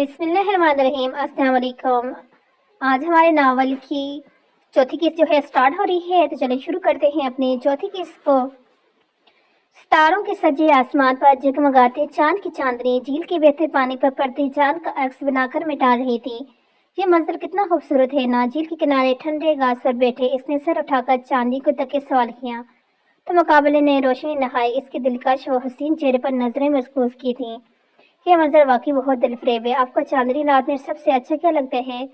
बिस्मिल्लाहिर्रहमानिर्रहीम। अस्सलाम वालेकुम। आज हमारे नावल की चौथी किस्त जो है स्टार्ट हो रही है, तो चलिए शुरू करते हैं अपनी चौथी किस्त को। सितारों के सजे आसमान पर जगमगाते चांद की चांदनी झील के बहते पानी पर पड़ती चांद का अक्स बनाकर मिटा रही थी। ये मंजर कितना खूबसूरत है ना। झील के किनारे ठंडे घास पर बैठे इसने सर उठाकर चांदी को तक के सवाल किया, तो मुकाबले ने रोशनी नहाई इसके दिलकश व हसीन चेहरे पर नजरें महसूस की थी। ये मंजर वाकई बहुत दिलफरेब है। आपको चांदनी रात में सबसे अच्छा क्या लगता है?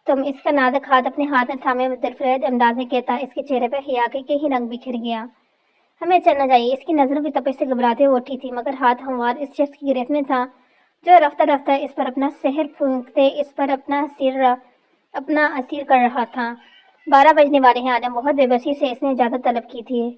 तुम इसका नाजुक हाथ अपने हाथ में थामे दिलफरेब अंदाज में कहता इसके चेहरे पर हिया के ही रंग बिखर गया। हमें चलना चाहिए। इसकी नजरों की तपिश से घबराते हुए उठी थी, मगर हाथ हमवार इस शख्स की गिरफ्त में था जो रफ्ता रफ्ता इस पर अपना सहर फूंकते इस पर अपना असीर कर रहा था। 12 बजने वाले हैं। आलम बहुत बेबसी से इसने इजाजत तलब की थी।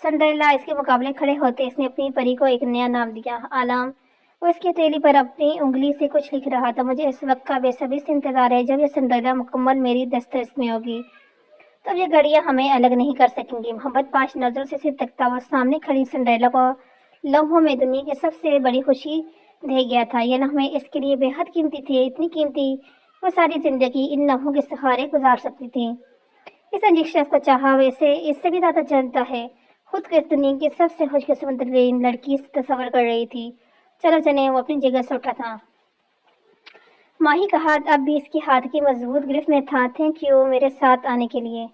सिंड्रेला इसके मुकाबले खड़े होते इसने अपनी परी को एक नया नाम दिया, आलम। वो इसकी हथेली पर अपनी उंगली से कुछ लिख रहा था। मुझे इस वक्त का बेसब्री से इंतजार है जब ये सिंड्रेला मुकम्मल मेरी दस्तरस में होगी। तब ये घड़ियां हमें अलग नहीं कर सकेंगी। मोहब्बत पाश नजरों से सिर तकता हुआ सामने खड़ी सिंड्रेला को लम्हों में दुनिया की सबसे बड़ी खुशी दे गया था। ये लम्हे इसके लिए बेहद कीमती थे, इतनी कीमती वो सारी जिंदगी इन लम्हों के सहारे गुजार सकती थी। इसने जिस शख्स को चाहा वैसे इससे भी ज्यादा जानता है। खुद को इस दुनिया की सबसे खुशकिस्मत लड़की से तस्वर कर रही थी। चलो चले। वो अपनी जगह से उठा था। माही का हाथ अब भी इसके हाथ की मजबूत गिरफ्त में था। थैंक यू मेरे साथ आने के लिए।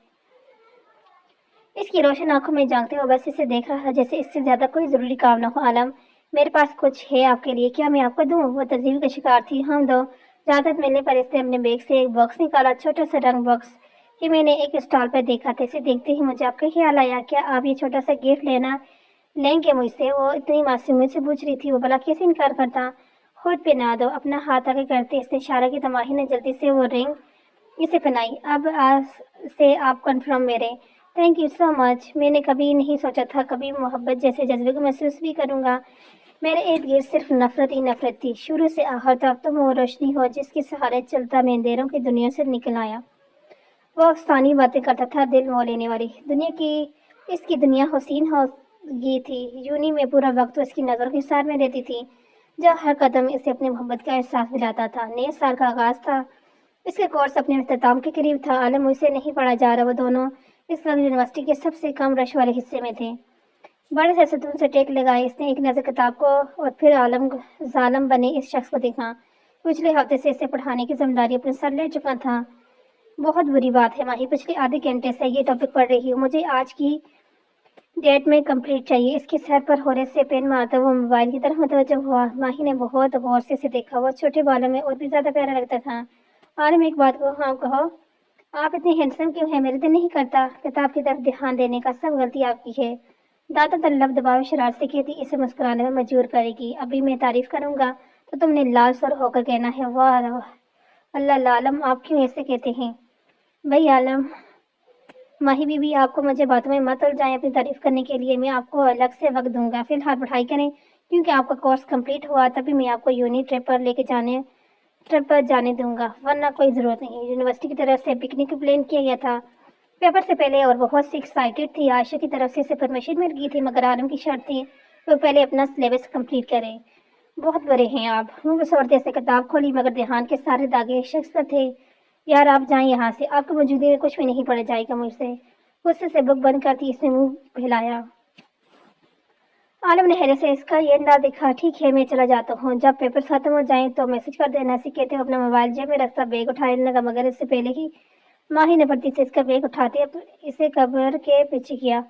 इसकी रोशन आंखों में झांकते हुए बस इसे देख रहा था जैसे इससे ज्यादा कोई जरूरी काम न हो। आलम, मेरे पास कुछ है आपके लिए, क्या मैं आपको दूं? वो तजीब का शिकार थी। हम दो। इजाजत मिलने पर इसने अपने बैग से एक बॉक्स निकाला, छोटा सा रंग बॉक्स। ये मैंने एक स्टॉल पर देखा था। इसे देखते ही मुझे आपका ख्याल आया, क्या आप ये छोटा सा गिफ्ट लेंगे मुझसे? वो इतनी मासूमियत से पूछ रही थी, वो भला कैसे इनकार करता। खुद पहना दो। अपना हाथ आगे करते इसने इशारा की। तमाही ने जल्दी से वो रिंग इसे पहनाई। अब आज से आप कन्फर्म मेरे। Thank you so much. मैंने कभी नहीं सोचा था कभी मोहब्बत जैसे जज्बे को महसूस भी करूंगा। मेरे इर्द गिर्द सिर्फ नफरत ही नफरत थी, शुरू से आखिर तक। तुम वो रोशनी हो जिसके सहारे चलता मैं अंधेरों की दुनिया से निकल आया। वो अफसानी बातें करता था, दिल मोह लेने वाली दुनिया की। इसकी दुनिया हसीन हो गई थी। यूनी में पूरा वक्त तो इसकी नजरों के साथ में रहती थी, जो हर कदम इसे अपनी मोहब्बत का एहसास दिलाता था। नए साल का आगाज था। इसके कोर्स अपने इख्तिताम के करीब था। आलम उसे नहीं पढ़ा जा रहा। वो दोनों इस वक्त यूनिवर्सिटी के सबसे कम रश वाले हिस्से में थे। बड़े से सुकून से टेक लगाए इसने एक नजर किताब को और फिर आलम जालम बने इस शख्स को देखा। पिछले हफ्ते से इसे पढ़ाने की जिम्मेदारी अपने सर ले चुका था। बहुत बुरी बात है माही, पिछले आधे घंटे से ये टॉपिक पढ़ रही हूँ। मुझे आज की डेट में कंप्लीट चाहिए। इसके सर पर होने से पेन मारता हुआ मोबाइल की तरफ मुतवज्जो हुआ। माही ने बहुत गौर से इसे देखा। वो छोटे बालों में और भी ज्यादा प्यारा लगता था। आलम, एक बात को हाँ कहो, आप इतनी हैंडसम क्यों हैं? मेरे दिल नहीं करता किताब की तरफ ध्यान देने का। सब गलती आपकी है। दादा तल्लब दबाव शरारत से कहती इसे मुस्कुराने में मजबूर करेगी। अभी मैं तारीफ करूंगा तो तुमने लाल सर होकर कहना है वाह अल्लाह। आलम, आप क्यों ऐसे कहते हैं? भाई आलम, माही बीबी, आपको मुझे बातों में मत उलझाएं। अपनी तारीफ करने के लिए मैं आपको अलग से वक्त दूंगा। फिलहाल पढ़ाई करें, क्योंकि आपका कोर्स कंप्लीट हुआ तभी मैं आपको यूनिट ट्रिप पर जाने दूंगा, वरना कोई जरूरत नहीं। यूनिवर्सिटी की तरफ से पिकनिक प्लान किया गया था पेपर से पहले और बहुत सी एक्साइटेड थी। आयशा की तरफ से इसे परमिशन मिल गई थी, मगर आलम की शर्त थी वो पहले अपना सिलेबस कंप्लीट करें। बहुत बड़े हैं आप। मुंह बसौरते से किताब खोली, मगर ध्यान के सारे दागे एक शख्स पर थे। यार आप जाएं यहाँ से, आपकी मौजूदगी में कुछ भी नहीं पढ़ा जाएगा मुझसे। गुस्से से बुक बंद करती इसने मुंह फैलाया। आलम ने हैरत से इसका ये अंदाज देखा। ठीक है, मैं चला जाता हूँ, जब पेपर खत्म हो जाए तो मैसेज कर देना। ऐसे कहते हुए अपना मोबाइल जेब में रखता बैग उठाने लगा, मगर इससे पहले ही माही ने पलटी से इसका बैग उठाते इसे कब्र के पीछे किया।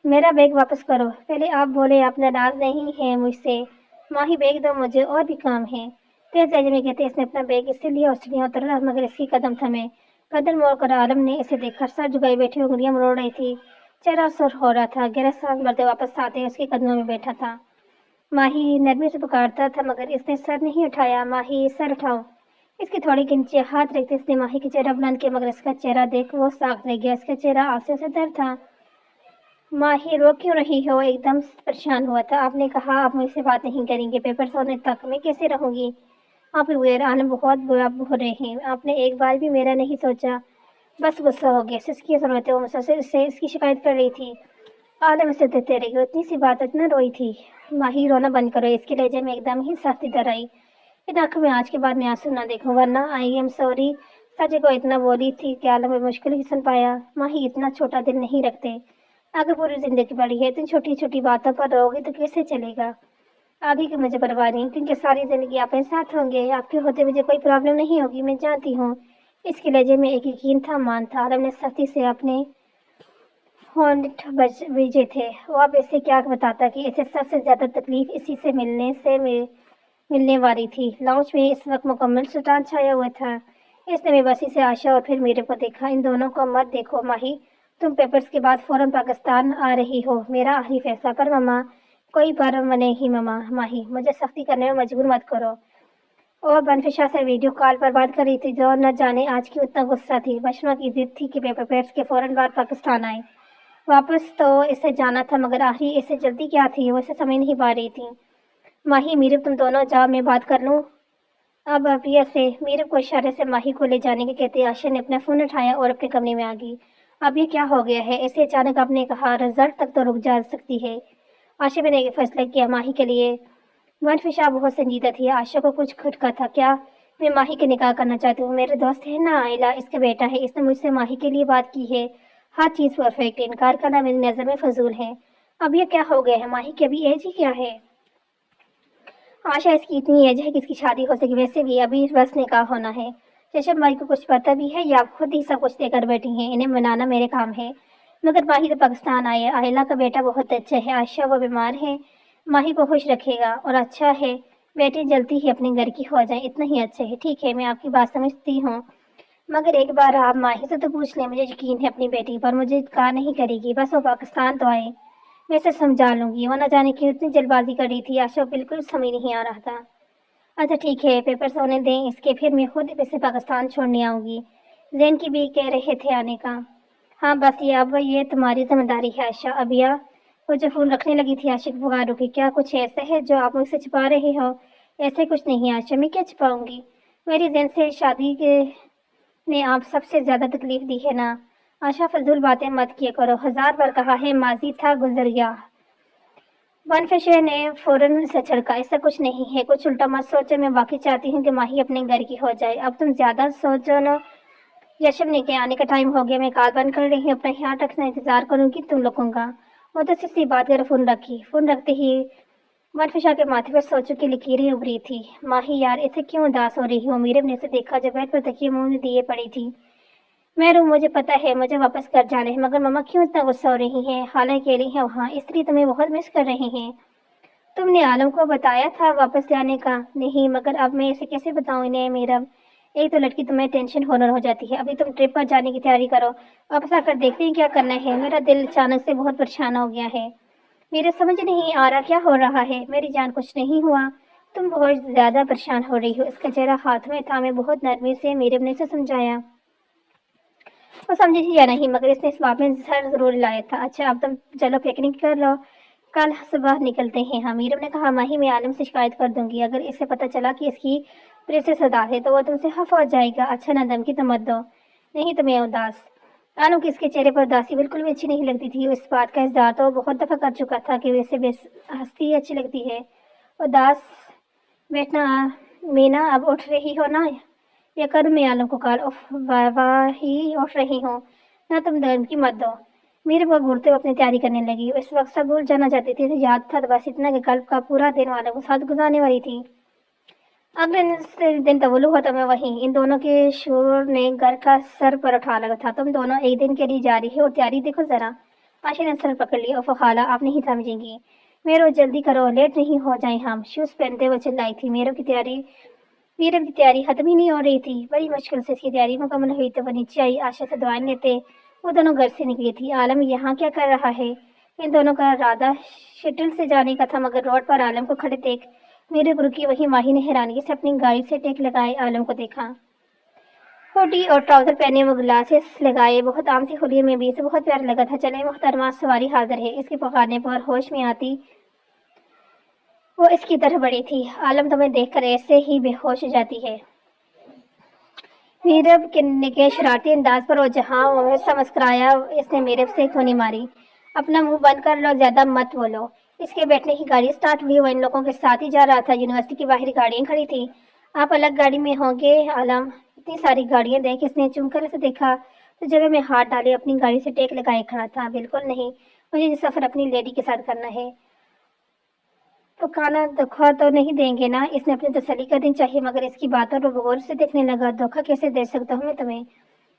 मेरा बैग वापस करो। पहले आप बोले आप नाराज नहीं है मुझसे। माही, बैग दो, मुझे और भी काम है। तेज लहजे में कहते इसने अपना बैग इससे लिया और सीढ़ियां उतरा, मगर इसकी कदम थमे। कदम मोड़ कर आलम ने इसे देखा। सर झुकाई बैठी उंगलियां मरोड़ रही थी, चेहरा सुर हो रहा था। गहरा सांस भरते वापस आते उसके कदमों में बैठा था। माही नरमी से पुकारता था, मगर इसने सर नहीं उठाया। माही, सर उठाओ। इसके थोड़ी के नीचे हाथ रखते इसने माही की चेहरा बुलंद किया, मगर इसका चेहरा देख वो साख रह गया। इसका चेहरा आंसू से तर था। माही, रो क्यों रही हो? एकदम परेशान हुआ था। आपने कहा आप मुझसे बात नहीं करेंगे, पेपर होने तक मैं कैसे रहूंगी? आप बगैर आलम बहुत बुरा हो रहे हैं। आपने एक बार भी मेरा नहीं सोचा। बस गुस्सा हो गया। सिसकी जरूरत है, वो मुझसे से इसकी शिकायत कर रही थी। आलम इसे देते रही। इतनी सी बात इतना रोई थी। माही, रोना बंद करो। इसके लहजे में एकदम ही सख्ती दर आई। इन आंखों में आज के बाद मैं आंसू ना देखूं, वरना आई एम सॉरी। सच को इतना बोली थी कि आलम में मुश्किल ही सुन पाया। माही इतना छोटा दिल नहीं रखते। आगे पूरी जिंदगी पड़ी है, तुम छोटी छोटी बातों पर रहोगे तो कैसे चलेगा। आगे की मुझे परवाह नहीं, क्योंकि सारी जिंदगी आप मेरे साथ होंगे। आपके होते मुझे कोई प्रॉब्लम नहीं होगी, मैं जानती हूँ। इसके लहजे में एक यकीन था, मान था। आलम ने सख्ती से अपने होंठ भेजे थे। वो अब इसे क्या बताता कि इसे सबसे ज्यादा तकलीफ इसी से मिलने वाली थी। लाउंज में इस वक्त मुकम्मल सुल्तान छाया हुआ था। इसने बेबसी से आशा और फिर मेरे को देखा। इन दोनों को मत देखो माही, तुम पेपर्स के बाद फौरन पाकिस्तान आ रही हो, मेरा आखिरी फैसला। पर मम्मा, कोई पर नहीं मम्मा। माही, मुझे सख्ती करने में मजबूर मत करो। और बनफिशा से वीडियो कॉल पर बात कर रही थी, जो न जाने आज क्यों इतना गुस्सा थी। बशमा की जिद थी कि पेपर्स के फौरन बाद पाकिस्तान आए। वापस तो इसे जाना था, मगर आखिर इसे जल्दी क्या थी, वो इसे समझ नहीं पा रही थी। माही, मीरब तुम दोनों जाओ, मैं बात कर लूँ। अब अबिया से मीरब को इशारे से माही को ले जाने के कहते आशा ने अपना फोन उठाया और अपने कमरे में आ गई। अब ये क्या हो गया है, ऐसे अचानक आपने कहा रिजल्ट तक तो रुक जा सकती है। आशा ने एक फैसला किया माही के लिए। मनफिशा बहुत संजीदा थी। आशा को कुछ खटका था। क्या मैं माही के निकाह करना चाहती हूँ। मेरे दोस्त है ना आयला, इसका बेटा है, इसने मुझसे माही के लिए बात की है। हर चीज परफेक्ट, इनकार करना मेरी नजर में फजूल है। अब ये क्या हो गया है, माही की अभी एज ही क्या है। आशा इसकी इतनी एज है कि इसकी शादी हो सके, वैसे भी अभी बस निकाह होना है। चशम भाई को कुछ पता भी है या आप खुद ही सब कुछ देकर बैठी हैं, इन्हें मनाना मेरे काम है। मगर माही तो पाकिस्तान आए, आयला का बेटा बहुत अच्छा है। आशा वो बीमार है, माही को खुश रखेगा और अच्छा है बेटी जल्दी ही अपने घर की हो जाए, इतना ही अच्छा है। ठीक है, मैं आपकी बात समझती हूँ, मगर एक बार आप माही से तो पूछ लें। मुझे यकीन है अपनी बेटी पर, मुझे कहा नहीं करेगी, बस वो पाकिस्तान तो आए, मैं इसे समझा लूंगी। वो न जाने क्यों इतनी जल्दबाजी कर रही थी। आशा बिल्कुल समझ नहीं आ रहा था। अच्छा ठीक है, पेपर्स होने दें इसके, फिर मैं खुद इसे पाकिस्तान छोड़ने आऊंगी। जैन की भी कह रहे थे आने का। हाँ बस ये, अब ये तुम्हारी जिम्मेदारी है आशा। अबिया वो जो फोन रखने लगी थी, आशिक पुकार रुकी। क्या कुछ ऐसा है जो आप मुझसे छिपा रहे हो। ऐसे कुछ नहीं आशा, मैं क्या छिपाऊंगी। मेरी जैन से शादी के ने आप सबसे ज्यादा तकलीफ दी है ना। आशा फजूल बातें मत किया करो, 1000 बार कहा है, माजी था गुजर गया। बनफिशे ने फौरन से छिड़का, ऐसा कुछ नहीं है, कुछ उल्टा मत सोचो। मैं वाकई चाहती हूँ कि माही अपने घर की हो जाए। अब तुम ज्यादा सोचो ना। यशवनी के आने का टाइम हो गया, मैं कॉल बंद कर रही हूँ, अपना ख्याल रखना, इंतजार करूंगी तुम लोगों का। वो तो सीधी बात कर फोन रखी। फोन रखते ही मनफिशा के माथे पर सोचों की लकीरें उभरी थी। माही यार, ऐसे क्यों उदास हो रही हो। मीरब ने उसे देखा जो बेड पर तकिए मुंह में दिए पड़ी थी। मैं रू, मुझे पता है मुझे वापस घर जाना है, मगर मम्मा क्यों इतना गुस्सा हो रही हैं। हालांकि अकेली है वहाँ, इसलिए तुम्हें बहुत मिस कर रही हैं। तुमने आलम को बताया था वापस जाने का। नहीं, मगर अब मैं इसे कैसे बताऊं इन्हें। मेरा एक तो लड़की तुम्हें टेंशन होनर हो जाती है। अभी तुम ट्रिप पर जाने की तैयारी करो, वापस आकर देखते हैं क्या करना है। मेरा दिल अचानक से बहुत परेशान हो गया है, मेरे समझ नहीं आ रहा क्या हो रहा है। मेरी जान, कुछ नहीं हुआ, तुम बहुत ज्यादा परेशान हो रही हो। इसका चेहरा हाथ में था। मैं बहुत नरमी से मेरे ने से समझाया। वो समझी थी या नहीं, मगर इसने इस बात में सर जरूर लाया था। अच्छा अब तुम चलो पिकनिक कर लो, कल सुबह निकलते हैं। हाँ, मीरम ने कहा। माही, मैं आलम से शिकायत कर दूंगी, अगर इसे पता चला कि इसकी प्रिंसेस उदास है तो वो तुमसे खफा हो जाएगा। अच्छा ना, धमकी तो मत दो, नहीं तो मैं उदास। आलम की इसके चेहरे पर उदासी बिल्कुल भी अच्छी नहीं लगती थी। इस बात का इजहार तो बहुत दफा कर चुका था कि वैसे बेस हंसती अच्छी लगती है। उदास बैठना। मीना, अब उठ रही हो ना, या करूँ मैं आलम को कॉल। उफ, वाह ही उठ रही हूँ ना, तुम धमकी मत दो। मेरे वो घूरते हुए अपनी तैयारी करने लगी। इस वक्त सब भूल जाना चाहती थी, इसे याद था तो बस इतना कि कल का पूरा दिन वालों के साथ गुजारने वाली थी। अगले दिन तवल्लु हुआ तो मैं वहीं। इन दोनों के शोर ने घर का सर पर उठा लगा था। तुम दोनों एक दिन के लिए जा रही है और तैयारी देखो जरा। आशा ने सर पकड़ लिया। उफ खाला, आप नहीं समझेंगी। मेरो जल्दी करो, लेट नहीं हो जाए हम। शूज पहनते हुए चिल्लाई थी। मीरब की तैयारी खत्म ही नहीं हो रही थी। बड़ी मुश्किल से इसकी तैयारी मुकम्मल हुई तो वो नीचे आई। आशा से दुआएं लेते वो दोनों घर से निकली थी। आलम यहाँ क्या कर रहा है। इन दोनों का इरादा शटल से जाने का था, मगर रोड पर आलम को खड़े देख मेरे गुरु की वही माही ने हैरानगी से अपनी गाड़ी से टेक लगाए आलम को देखा। हुडी और ट्राउजर पहने, वो ग्लासेस लगाए, बहुत आम सी हुलिये में भी इसे बहुत प्यारा लगा था। चले मुहतरमा, सवारी हाजिर है। इसके पुकारने पर होश में आती वो इसकी तरफ बढ़ी थी। आलम तुम्हें देखकर ऐसे ही बेहोश हो जाती है। मीरब के शरारती अंदाज पर वो जहाँ सा मुस्कुराया। इसने मीरब से खूनी मारी। अपना मुंह बंद कर लो, ज्यादा मत बोलो। इसके बैठने की गाड़ी स्टार्ट हुई। वो इन लोगों के साथ ही जा रहा था। यूनिवर्सिटी की बाहरी गाड़ियां खड़ी थी। आप अलग गाड़ी में होंगे आलम। इतनी सारी गाड़ियां देख इसने चुन कर उसे देखा तो जब में हाथ डाले अपनी गाड़ी से टेक लगाए खड़ा था। बिल्कुल नहीं, मुझे ये सफर अपनी लेडी के साथ करना है। तो खाना धोखा तो नहीं देंगे ना? इसने अपनी तसल्ली का दिन चाहिए मगर इसकी बातों को गौर से देखने लगा। धोखा कैसे दे सकता हूँ मैं तुम्हें?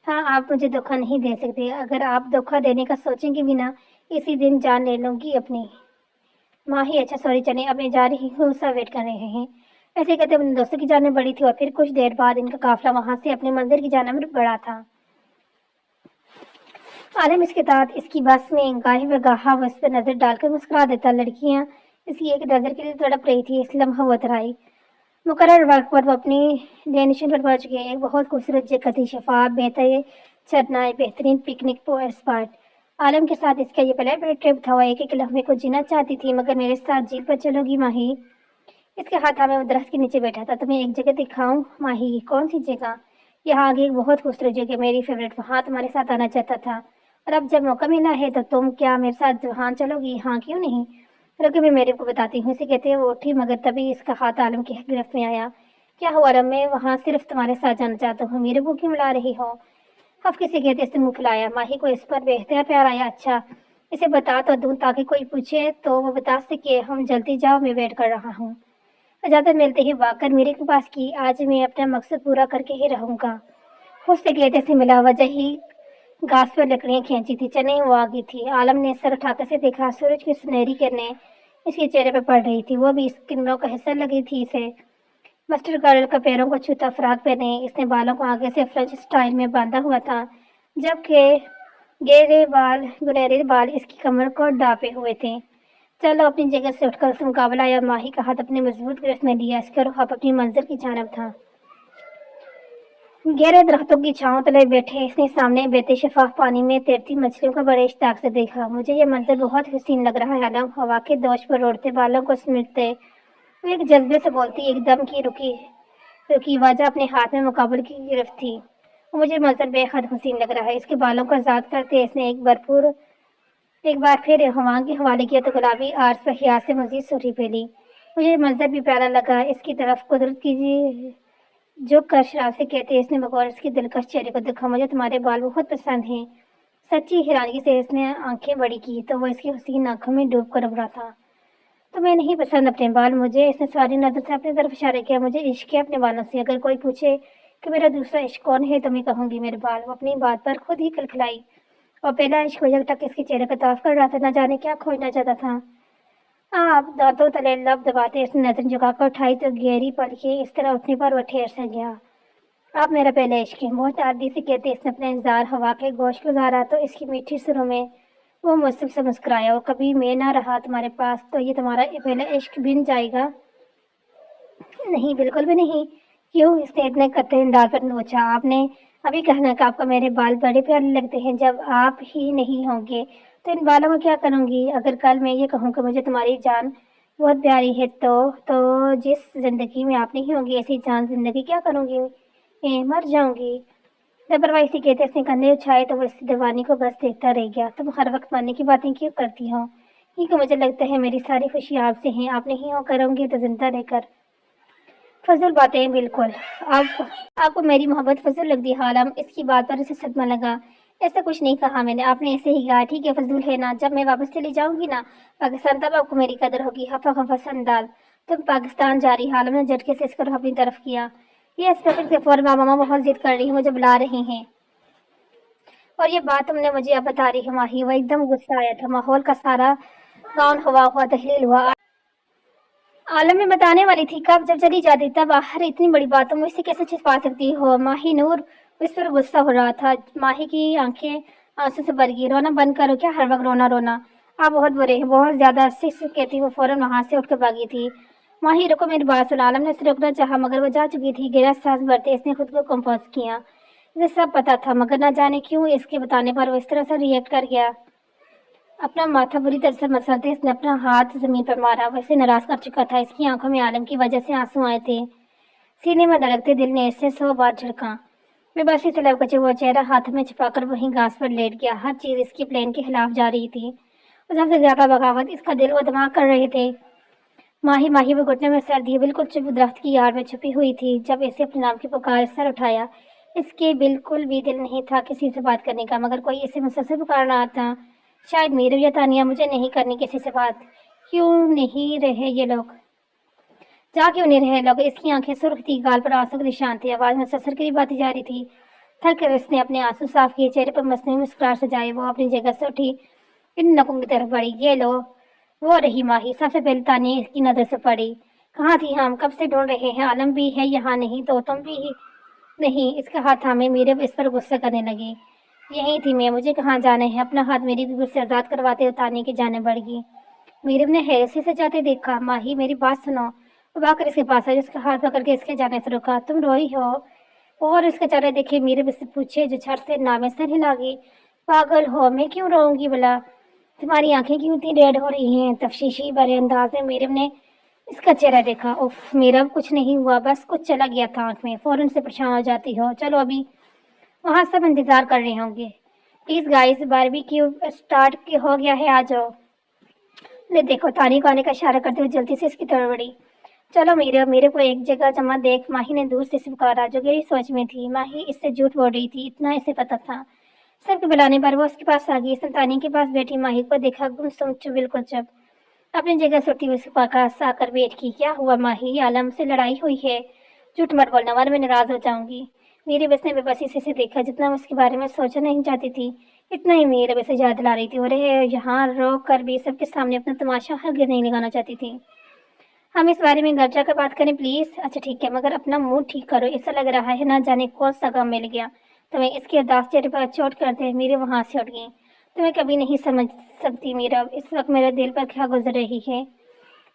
हाँ, आप मुझे धोखा नहीं दे सकते। अगर आप धोखा देने का सोचेंगे भी ना, इसी दिन जान ले लूंगी अपनी। माँ ही अच्छा सॉरी चने, अब मैं जा रही हूँ, सब वेट कर रहे हैं। ऐसे कहते अपने दोस्तों की जान बढ़ी थी और फिर कुछ देर बाद इनका काफिला वहां से अपने मंदिर की जानब बढ़ा था। आलम इसके साथ इसकी बस में गाहे बगाहा उस पर नजर डालकर मुस्कुरा देता। लड़कियां इसकी एक नजर के लिए तड़प रही थी। इस लम्हा वो उतराई। मुकर्रर वक्त पर वो अपनी डेनिशन पर पहुंच गए। एक बहुत खूबसूरत जगह थी, शफाफ बेहतर चरनाए, बेहतरीन पिकनिक स्पॉट। आलम के साथ इसका ये पहला ट्रिप था। वो एक एक लम्हे को जीना चाहती थी। मगर मेरे साथ झील पर चलोगी माही? इसके हाथ में वो दरख्त के नीचे बैठा था। तुम्हें एक जगह दिखाऊं माही? कौन सी जगह? यहाँ आगे एक बहुत खूबसूरत जगह, मेरी फेवरेट, वहाँ तुम्हारे साथ आना चाहता था और अब जब मौका मिला है तो तुम क्या मेरे साथ वहाँ चलोगी? हाँ क्यों नहीं? रुके मैं मेरे को बताती हूँ। इसे कहते हुए वो उठी मगर तभी इसका हाथ आलम की गिरफ्त में आया। क्या हुआ रब? मैं वहाँ सिर्फ तुम्हारे साथ जाना चाहता हूँ, मेरे को क्यों मिला रही हो? हफ किसी कहते इसने मुंह फुलाया। माही को इस पर बेहतर प्यार आया। अच्छा इसे बता तो दूं ताकि कोई पूछे तो वो बता सके। हम जल्दी जाओ, मैं वेट कर रहा हूँ। इजाजत मिलते ही वाकर मेरे के पास की। आज मैं अपना मकसद पूरा करके ही रहूंगा। उससे कहते से मिला वजह ही घास पर लकड़ियां खींची थी, चने वो आगी थी। आलम ने सर उठाकर से देखा। सूरज की सुनहरी किरणें इसके चेहरे पर पड़ रही थी। वो भी इस किरणों का हिस्सा लगी थी इसे। मस्टर्ड कलर का पैरों को छूता फ्रॉक पहने इसने बालों को आगे से फ्रेंच स्टाइल में बांधा हुआ था, जबकि गहरे बाल गुनहरे बाल इसकी कमर को ढांपे हुए थे। चलो अपनी जगह से उठकर उसने मुकाबला आया। माही का हाथ अपने मजबूत गिरफ्त में लिया। इसका रुख अपनी मंजिल की जानब था। गहरे दरख्तों की छांव तले बैठे इसने सामने बहते शफाफ पानी में तैरती मछलियों को बड़े इश्ताक से देखा। मुझे ये मंजर बहुत हसीन लग रहा है आलम। हवा के दोष पर उड़ते बालों को समेटते वो एक जज्बे से बोलती। एकदम की रुकी रुकी वजह अपने हाथ में मुकाबले की गिरफ्त थी। मुझे मंजर बेहद हसीन लग रहा है। इसके बालों को आजाद करते इसने एक बार फिर हवा के हवाले किया तो गुलाबी आर्स पर हिया से मजीद सूरी फैली। मुझे मंजर भी प्यारा लगा। इसकी तरफ कुदरत की जो कर शराब से कहते इसने बगौर इसके दिलकश चेहरे को देखा। मुझे तुम्हारे बाल बहुत पसंद हैं। सच्ची हैरानगी से इसने आंखें बड़ी की तो वो इसकी हसीन आंखों में डूब कर उभरा था। तुम्हें नहीं पसंद अपने बाल? मुझे। इसने सारी नजर से अपनी तरफ इशारा किया। मुझे इश्क है अपने बालों से। अगर कोई पूछे कि मेरा दूसरा इश्क कौन है तो मैं कहूंगी मेरे बाल। वो अपनी बात पर खुद ही खिलखिलाई और पहला इश्क खोजक तक इसके चेहरे का ताफ कर रहा था। न जाने क्या खोजना चाहता था। आप दांतों तले लब दबाते इसने नजर झुकाकर उठाई तो गहरी पलकें इस तरह उठने पर वो ठहर सा गया। आप मेरा पहले इश्क है, बहुत आदि से कहते इसने अपना इंतजार हवा के गोश गुजारा तो इसकी मीठी सुरों में वो मुझसे से मुस्कुराया। और कभी मैं ना रहा तुम्हारे पास तो ये तुम्हारा पहला इश्क बिन जाएगा? नहीं, बिल्कुल भी नहीं। क्यों? इसने इतने कतई अंदाज पर पूछा। आपने अभी कहना कि आपको मेरे बाल बड़े प्यारे लगते हैं। जब आप ही नहीं होंगे तो इन बालों को क्या करूंगी? अगर कल मैं ये कहूँ कि मुझे तुम्हारी जान बहुत प्यारी है तो जिस जिंदगी में आप नहीं होंगी ऐसी जान जिंदगी क्या करूंगी? मर जाऊंगी। लापरवाही से कहते इसने कंधे उछाए तो वो इस दीवानी को बस देखता रह गया। तुम हर वक्त मरने की बातें क्यों करती हो? क्योंकि मुझे लगता है मेरी सारी खुशी आपसे हैं। आप नहीं हो करोगे तो जिंदा रहकर फजूल बातें। बिल्कुल आपको मेरी मोहब्बत फजूल लग दी? हालम इसकी बात पर इसे सदमा लगा। ऐसा कुछ नहीं कहा मैंने, आपने ऐसे ही कहा। ठीक है, फजूल है ना? जब मैं वापस चली जाऊंगी ना पाकिस्तान तब आपको मेरी कदर होगी। हफा खफा संदाल तुम पाकिस्तान जा रही? हालम ने झटके से इसको अपनी तरफ किया। ये इंस्पेक्टर के फौरन मामा बहुत जिद कर रही है, मुझे बुला रही हैं और ये बात तुमने मुझे अब बता रही है माही? वो एकदम गुस्सा आया था। माहौल का सारा गाउन हुआ तहलील हुआ। आलम में बताने वाली थी कब, जब चली जाती तब। आखिर इतनी बड़ी बातों में इसे कैसे छिपा सकती हो? माही नूर इस पर गुस्सा हो रहा था। माही की आंखें आंसू से भर गई। रोना बंद करो, क्या हर वक्त रोना रोना? आप बहुत बुरे हैं, बहुत ज्यादा। सिक्स कहती वो फौरन वहां से उठकर भागी थी। माही रुको, मेरी बात सुन। आलम ने इसे रोकना चाहा मगर वो जा चुकी थी। गहरा सांस भरते इसने खुद को कंपोज किया। इसे सब पता था मगर न जाने क्यों इसके बताने पर वो इस तरह से रिएक्ट कर गया। अपना माथा बुरी तरह से मसलते इसने अपना हाथ जमीन पर मारा। वैसे नाराज कर चुका था। इसकी आंखों में आलम की वजह से आंसू आए थे। सीने में धड़कते दिल ने इससे 100 बार झड़का। बेबसी से लपचे वो चेहरा हाथ में छिपाकर वहीं घास पर लेट गया। हर चीज इसके प्लान के खिलाफ जा रही थी और सबसे ज्यादा बगावत इसका दिल और दिमाग कर रहे थे। माही माही वो घुटने में सर दिए बिल्कुल चुप दरख्त की आड़ में छुपी हुई थी। जब इसे अपने नाम की पुकार सर उठाया, इसके बिल्कुल भी दिल नहीं था किसी से बात करने का, मगर कोई इसे मुसलसल पुकार रहा था। शायद मीरू या तानिया, मुझे नहीं करनी किसी से बात। क्यों नहीं रहे ये लोग? जा क्यों नहीं रहे लोग? इसकी आंखें सुर्ख थी, गाल पर आंसू के निशान थे, आवाज में ससर की बातें जारी थी। थक कर इसने अपने आंसू साफ किए, चेहरे पर मसनूई मुस्कुराहट सजाए वो अपनी जगह से उठी, इन नकों की तरफ बढ़ी। ये लो। वो रही माही, सबसे पहले तानिया इसकी नजर से पड़ी। कहाँ थी हम? कब से ढूंढ रहे हैं। आलम भी है यहाँ नहीं तो तुम भी नहीं। इसका हाथ थामे मीरे इस पर गुस्सा करने लगी। यही थी मैं, मुझे कहाँ जाना है? अपना हाथ मेरी गुस्से से आजाद करवाते हुए तानिया की जाने बढ़ गई। मीरब ने हैरसी से जाते देखा। माही, मेरी बात सुनो। वो भागकर इसके पास आई, उसका हाथ पकड़ के इसके जाने से रुका। तुम रोई हो? और इसका चेहरा देखे मीरब इससे पूछे, जो झट से नामे सर हिला गई। पागल हो? मैं क्यों रोऊंगी भला? तुम्हारी आंखें क्यों इतनी रेड हो रही हैं? तफ्शीशी भरे अंदाज में मीरब ने इसका चेहरा देखा। उफ मीरब, कुछ नहीं हुआ, बस कुछ चला गया था आंख में। फौरन से परेशान हो जाती हो। चलो अभी वहाँ सब इंतजार कर रहे होंगे। प्लीज गाइस, बारबेक्यू स्टार्ट हो गया है, आ जाओ। ले देखो, तानी को आने का इशारा करते हुए जल्दी से इसकी तरफ बढ़ी। चलो मेरे को एक जगह जमा देख। माही ने दूर से पुकारा, जो गहरी सोच में थी। माही इससे झूठ बोल रही थी, इतना इसे पता था। सबके बुलाने पर वो उसके पास आ गई। संतानी के पास बैठी माही को देखा, गुमसुम चुप, बिल्कुल चुप। अपनी जगह से उठी हुई उसके पास आकर बैठ की। क्या हुआ माही? आलम से लड़ाई हुई है? झूठ मत बोलना वरना मैं नाराज हो जाऊंगी। मेरी बस ने बेबसी से देखा। जितना मैं उसके बारे में सोचना नहीं चाहती थी, इतना ही मेरे बस याद दिला रही थी। और यहाँ रो कर भी सबके सामने अपना तमाशा हरगिज़ नहीं लगाना चाहती थी। हम इस बारे में घर जाकर बात करें प्लीज। अच्छा ठीक है, मगर अपना मूड ठीक करो। ऐसा लग रहा है ना जाने कौन सा गम मिल गया तुम्हें। इसके उदास चेहरे पर चोट करते मेरे वहां से उठ गई। तुम्हें कभी नहीं समझ सकती मीरा, इस वक्त मेरे दिल पर क्या गुजर रही है।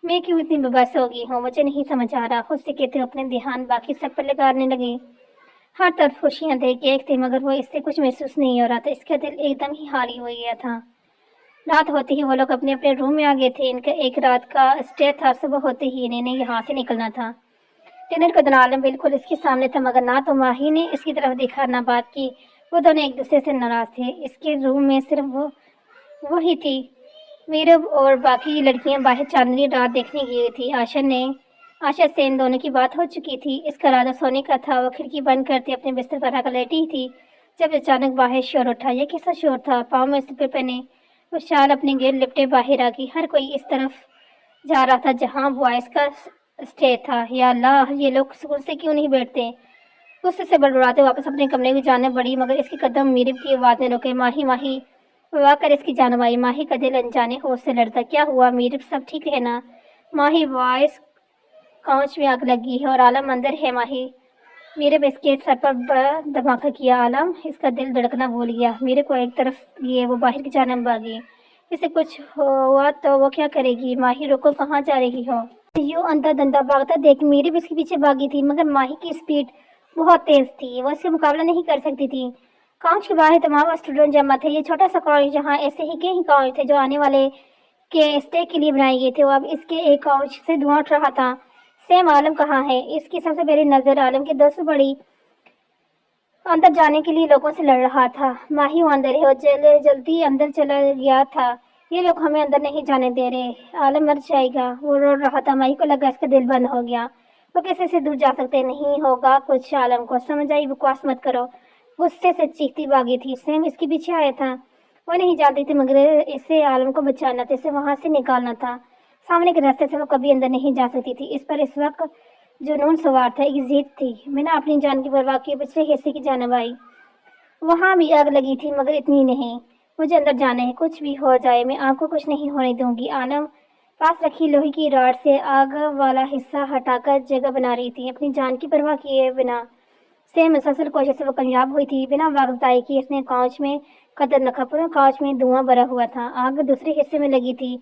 मैं क्यों इतनी बेबस हो गई हूँ, मुझे नहीं समझ आ रहा। खुद से कहते हुए अपने ध्यान बाकी सब पर लगाने लगी। हर तरफ खुशियां थे, केक थे, मगर वो इससे कुछ महसूस नहीं हो रहा था। इसका दिल एकदम ही खाली हो गया था। रात होते ही वो लोग अपने अपने रूम में आ गए थे। इनका एक रात का स्टे था। सुबह होते ही इन्हें यहाँ से निकलना था। डिनर का दिन आलम बिल्कुल इसके सामने था, मगर ना तो माही ने इसकी तरफ देखा ना बात की। वो दोनों एक दूसरे से नाराज थे। इसके रूम में सिर्फ वो ही थी। मीरब और बाकी लड़कियां बाहर चांदनी रात देखने गई थी। आशा से इन दोनों की बात हो चुकी थी। इसका इरादा सोने का था। वो खिड़की बंद करते अपने बिस्तर पर आकर लेटी थी, जब अचानक बाहर शोर उठा। यह कैसा शोर था? पाँव में स्लीपर पहने वो शाल अपने गिर लिपटे बाहर आ गई। हर कोई इस तरफ जा रहा था जहाँ बॉयज का स्टे था। या अल्लाह, ये लोग सुकून से क्यों नहीं बैठते? गुस्से से बड़बड़ाते वापस अपने कमरे में जाने बढ़ी, मगर इसके कदम मीरब की आवाज ने रोके। माही माही वाह कर इसकी जान आई। माही का दिल अनजाने होश से लड़ता। क्या हुआ मीरब, सब ठीक है ना? माही वॉइस, कांच में आग लगी है और आलम अंदर है। माही मीरब इसके सर पर बड़ा धमाका किया। आलम, इसका दिल धड़कना भूल गया। मेरे को एक तरफ लिए वो बाहर की जानब भागी। इसे कुछ हुआ तो वो क्या करेगी? माही रुको, कहाँ जा रही हो? यूं अंधा धंधा भागता देख मीरब इसके पीछे भागी थी, मगर माही की स्पीड बहुत तेज थी। वो इससे मुकाबला नहीं कर सकती थी। कांच के बाहर तमाम स्टूडेंट जमा थे। ये छोटा सा कॉलेज, जहाँ ऐसे ही कई कॉलेज थे जो आने वाले के स्टे के लिए बनाए गए थे। वो अब इसके एक काउच से धुआं उठ रहा था। सेम, आलम कहाँ है? इसकी सबसे पहली नजर आलम के दोस्त बड़ी अंदर जाने के लिए लोगों से लड़ रहा था। माही वो अंदर है और जल्दी अंदर चला गया था। ये लोग हमें अंदर नहीं जाने दे रहे। आलम मर जाएगा। वो रो रहा था। माही को लगा इसका दिल बंद हो गया। वो कैसे से दूर जा सकते? नहीं होगा कुछ। आलम को समझ आई, बकवास मत करो। गुस्से से चीखती भागी थी। सेम इसके पीछे आया था। वो नहीं जानती थी, मगर इसे आलम को बचाना था, इसे वहां से निकालना था। सामने के रास्ते से वो कभी अंदर नहीं जा सकती थी। इस पर इस वक्त जुनून सवार था, एक जिद थी। बिना अपनी जान की परवाह किए पिछले हिस्से की जानब आई। वहां भी आग लगी थी, मगर इतनी नहीं। मुझे अंदर जाना है, कुछ भी हो जाए मैं आपको कुछ नहीं होने दूंगी। आलम पास रखी लोहे की रॉड से आग वाला हिस्सा हटाकर जगह बना रही थी, अपनी जान की परवाह किए बिना। से मुसलसल कोशिश से वो कामयाब हुई थी। बिना वक्त आए कि इसने कांच में कदम रखा, पूरा कांच में धुआं भरा हुआ था। आग दूसरे हिस्से में लगी थी।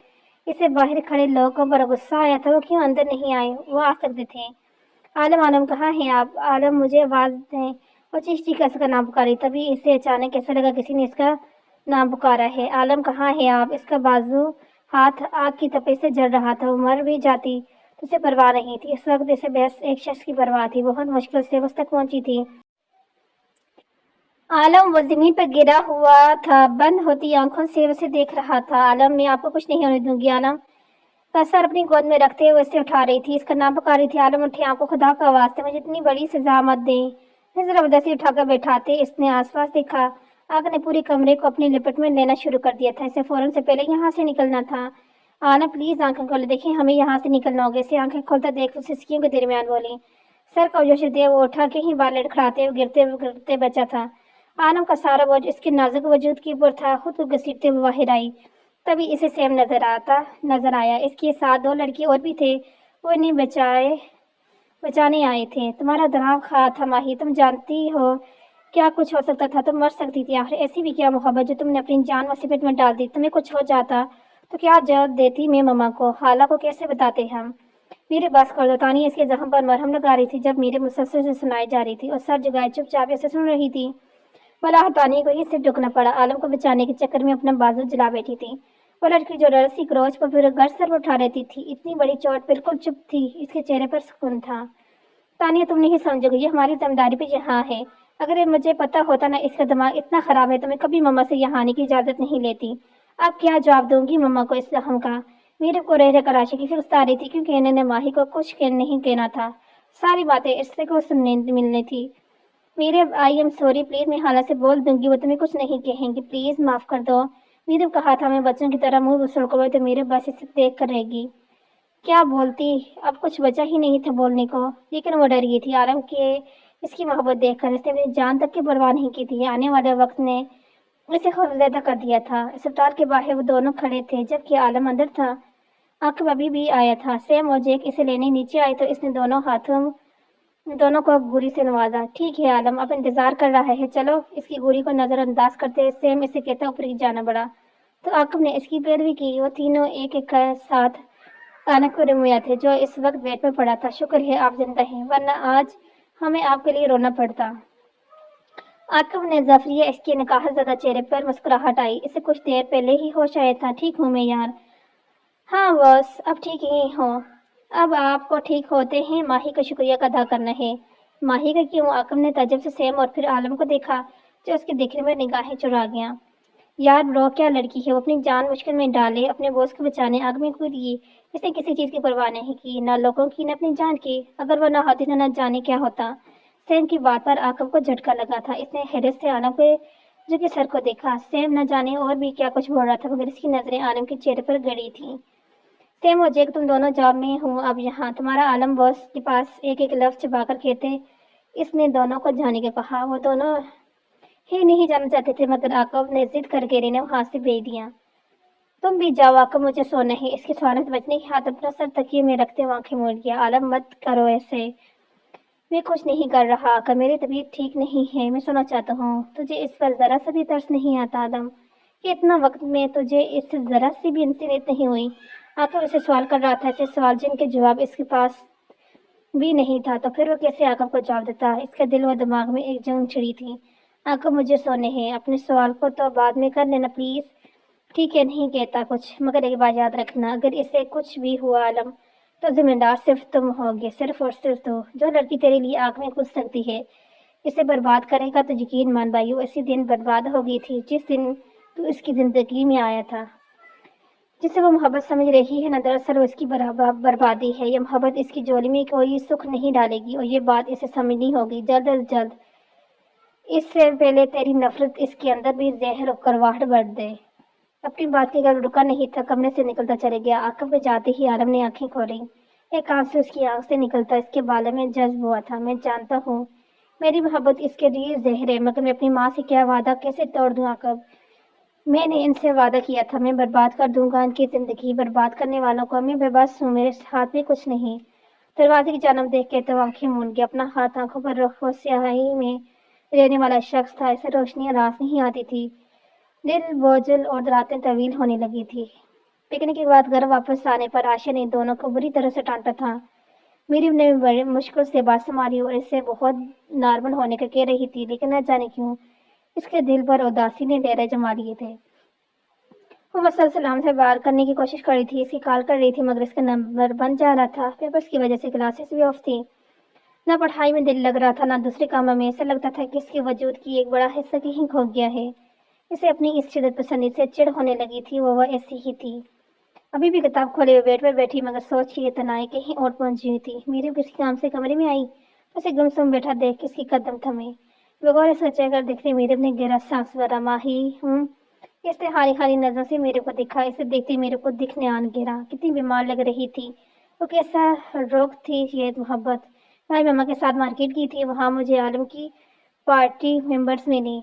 इसे बाहर खड़े लोगों को बड़ा गुस्सा आया था। वो क्यों अंदर नहीं आए? वो आ सकते थे। आलम, आलम कहाँ हैं आप? आलम, मुझे आवाज दें। वो चीख चीख कर इसका नाम पुकारी। तभी इसे अचानक ऐसा लगा किसी ने इसका नाम पुकारा है। आलम कहाँ है आप? इसका बाजू हाथ आग की तपे से जल रहा था। वो मर भी जाती तो उसे परवाह नहीं थी। इस वक्त इसे बस एक शख्स की परवाह थी। बहुत मुश्किल से उस तक पहुंची थी। आलम वो जमीन पर गिरा हुआ था। बंद होती आंखों से उसे देख रहा था। आलम, मैं आपको कुछ नहीं होने दूंगी। आलम, का सर अपनी गोद में रखते हुए उसे उठा रही थी। इसका नाम पुकार रही थी। आलम उठे, आपको खुदा का वास्ते मुझे इतनी बड़ी सजा मत दें। फिर जबरदस्ती उठाकर बैठाते इसने आसपास देखा। आग ने पूरे कमरे को अपनी लिपट में लेना शुरू कर दिया था। इसे फौरन से पहले यहाँ से निकलना था। आना प्लीज आंखें खोले, देखिए हमें यहाँ से निकलना होगा। इसे आंखें खोलता देख उस सिसकियों के दरमियान बोली। सर का जोश दे वो उठा के ही बाल लड़खड़ाते हुए गिरते बचा था। आलम का सारा बोझ इसके नाजुक वजूद के ऊपर था। खुद को घसीटते हुए बाहर आई। तभी इसे सैम नजर आया। इसके साथ दो लड़के और भी थे। वो इन्हें बचाने आए थे। तुम्हारा दिमाग खराब था माही, तुम जानती हो क्या कुछ हो सकता था। तुम मर सकती थी। आखिर ऐसी भी क्या मोहब्बत जो तुमने अपनी जान मुसीबत में डाल दी। तुम्हें कुछ हो जाता तो क्या जवाब देती मैं मम्मा को। खाला को कैसे बताते हम। मेरे बस कर दो। तानी इसके जख्म पर मरहम लगा रही थी जब मेरे मुसलसल से सुनाई जा रही थी और सर जगाए चुपचाप ऐसे सुन रही थी। भला तानी को ही सिर झुकना पड़ा। आलम को बचाने के चक्कर में अपना बाजू जला बैठी थी। वो लड़की जो रस्सी क्रोच पर फिर घर सर उठा रहती थी, इतनी बड़ी चोट बिल्कुल चुप थी। इसके चेहरे पर सुकून था। तानिया तुम नहीं समझोगे, ये हमारी जिम्मेदारी पे यहाँ है। अगर ये मुझे पता होता ना इसका दिमाग इतना खराब है तो मैं कभी मम्मा से यहाँ आने की इजाजत नहीं लेती। अब क्या जवाब दूंगी मम्मा को इस जख्म का। मीरब को रह रहकर आशिकी फिर उतार रही थी क्योंकि इन्होंने माही को कुछ नहीं कहना था। सारी बातें इससे को सुनने मिलनी थी। Meerab I am sorry, please मैं हाला से बोल दूंगी, वो तुम्हें कुछ नहीं कहेंगी, प्लीज माफ कर दो। मीरब कहा था मैं बच्चों की तरह मुंह सड़कों तो मीरब बस इसे देख कर रहेगी। क्या बोलती, अब कुछ बचा ही नहीं था बोलने को। लेकिन वो डर गई थी आलम के इसकी मोहब्बत देखकर। इसने अपनी जान तक की परवाह नहीं की थी। आने वाले वक्त ने इसे खौफजदा कर दिया था। अस्पताल के बाहर वो दोनों खड़े थे जबकि आलम अंदर था। आकिब अभी भी आया था। सैम और जैक इसे लेने नीचे आए तो इसने दोनों को गोली से नवाजा। ठीक है आलम, अब इंतजार कर रहा है, चलो। इसकी गोली को नजरअंदाज करते सैम इसे कहता ऊपर ही जाना पड़ा तो आकिब ने इसकी पैरवी की। वो तीनों एक एक के साथ आनक को रिमुया थे जो इस वक्त बेड पर पड़ा था। शुक्र है आप जिंदा हैं, वरना आज हमें आपके लिए रोना पड़ता। आकिब ने जफरिया इसके नकाहत ज़दा चेहरे पर मुस्कुराहट आई। इसे कुछ देर पहले ही होश आया था। ठीक हूँ मैं यार। हाँ बस अब ठीक ही हो। अब आपको ठीक होते हैं माही का शुक्रिया अदा करना है। माही का क्यों। आकिब ने ताज्जुब से सैम और फिर आलम को देखा जो उसके देखने में निगाहें चुरा गया। यार ब्रो क्या लड़की है, वो अपनी जान मुश्किल में डाले अपने बॉस को बचाने आग में कूद गई। इसने किसी चीज की परवाह नहीं की, ना लोगों की ना अपनी जान की। अगर वो ना होती तो न जाने क्या होता। सैम की बात पर आकिब को झटका लगा था। इसने हैरत से आलम के झुके सर को देखा। सैम न जाने और भी क्या कुछ बोल रहा था मगर इसकी नजरें आलम के चेहरे पर गड़ी थी। सैम और जैक तुम दोनों जॉब में हूँ अब यहाँ। तुम्हारा आलम बॉस के पास एक एक लफ्ज छुपाकर कहते। इसने दोनों को जाने को कहा। वो दोनों ही नहीं जाना चाहते थे मगर आकिब ने जिद करके इन्हें वहां से भेज दिया। तुम भी जाओ आकिब, मुझे सोना है। इसके सवाल से बचने के हाथ अपना सर तकिए में रखते हुए आंखें मूंद गया। आलम मत करो ऐसे, मैं कुछ नहीं कर रहा आका, मेरी तबीयत ठीक नहीं है, मैं सोना चाहता हूँ। तुझे इस पर जरा सा भी तरस नहीं आता आदम कि इतना वक्त में तुझे इससे जरा सी भी इंसानियत नहीं हुई। आकिब उसे सवाल कर रहा था, ऐसे सवाल जिनके जवाब इसके पास भी नहीं था। तो फिर वो कैसे आकिब को जवाब देता। इसके दिल व दिमाग में एक जंग छिड़ी थी। आकिब मुझे सोने हैं, अपने सवाल को तो बाद में कर लेना प्लीज। ठीक है नहीं कहता कुछ, मगर एक बात याद रखना, अगर इसे कुछ भी हुआ आलम तो जिम्मेदार सिर्फ तुम होगे, सिर्फ और सिर्फ तो। जो लड़की तेरे लिए आग में कूद सकती है इसे बर्बाद करेगा तो यकीन मान भाई वो इसी दिन बर्बाद हो गई थी जिस दिन तू इसकी जिंदगी में आया था। जिसे वो मोहब्बत समझ रही है ना दरअसल वो इसकी बर्बादी है। ये मोहब्बत इसकी झोली में कोई सुख नहीं डालेगी और ये बात इसे समझनी होगी जल्द अज जल्द, इससे पहले तेरी नफरत इसके अंदर भी जहर करवाहट बढ़ दे। अपनी बात की गल रुका नहीं था, कमरे से निकलता चले गया। आकिब के जाते ही आलम ने आंखें खोली। एक आंसू उसकी आंख से निकलता इसके बालों में जज्ब हुआ था। मैं जानता हूँ मेरी मोहब्बत इसके लिए जहर है, मगर मैं अपनी माँ से क्या वादा कैसे तोड़ दूँ आकिब। मैंने इनसे वादा किया था मैं बर्बाद कर दूंगा इनकी जिंदगी। बर्बाद करने वालों को मैं बेबस हूँ, मेरे हाथ में कुछ नहीं। दरवाजे की जानब देख के तो आंखें मूंद गया। अपना हाथ आंखों पर रख, वो स्याही में रहने वाला शख्स था। ऐसे रोशनी रास नहीं आती थी। दिल बोझल और रातें तवील होने लगी थी। पिकनिक के बाद घर वापस आने पर आशा ने दोनों को बुरी तरह से डांटा था। मीरी ने बड़ी मुश्किल से बात संभाली और इससे बहुत नॉर्मल होने का कह रही थी, लेकिन न जाने क्यों इसके दिल पर उदासी ने डेरे जमा लिए थे। वो मुसलसल हमसे बात करने की कोशिश कर रही थी, इसकी कॉल कर रही थी मगर इसका नंबर बंद जा रहा था। पेपर्स की वजह से क्लासेस भी ऑफ थी। न पढ़ाई में दिल लग रहा था न दूसरे कामों में। ऐसा लगता था कि इसके वजूद की एक बड़ा हिस्सा कहीं खो गया है। इसे अपनी इस शिद्दत पसंदी से चिढ़ होने लगी थी। वो ऐसी ही थी। अभी भी किताब खोले हुए बेड पर बैठी मगर सोच की ये तनाई कहीं और पहुंची हुई थी। मीरब किसी काम से कमरे में आई तो उसे गुमसुम बैठा देख किसी कदम थमे। बगौर सोचा कर देखते मीरब ने गहरा सांस भरा। माही हूँ। इसने हारी हारी नजरों से मेरे को देखा। इसे देखते मेरे को दिखने आन गिरा। कितनी बीमार लग रही थी वो, कैसा रोग थी ये मोहब्बत। भाई मामा के साथ मार्केट की थी, वहां मुझे आलम की पार्टी मेंबर्स मिली।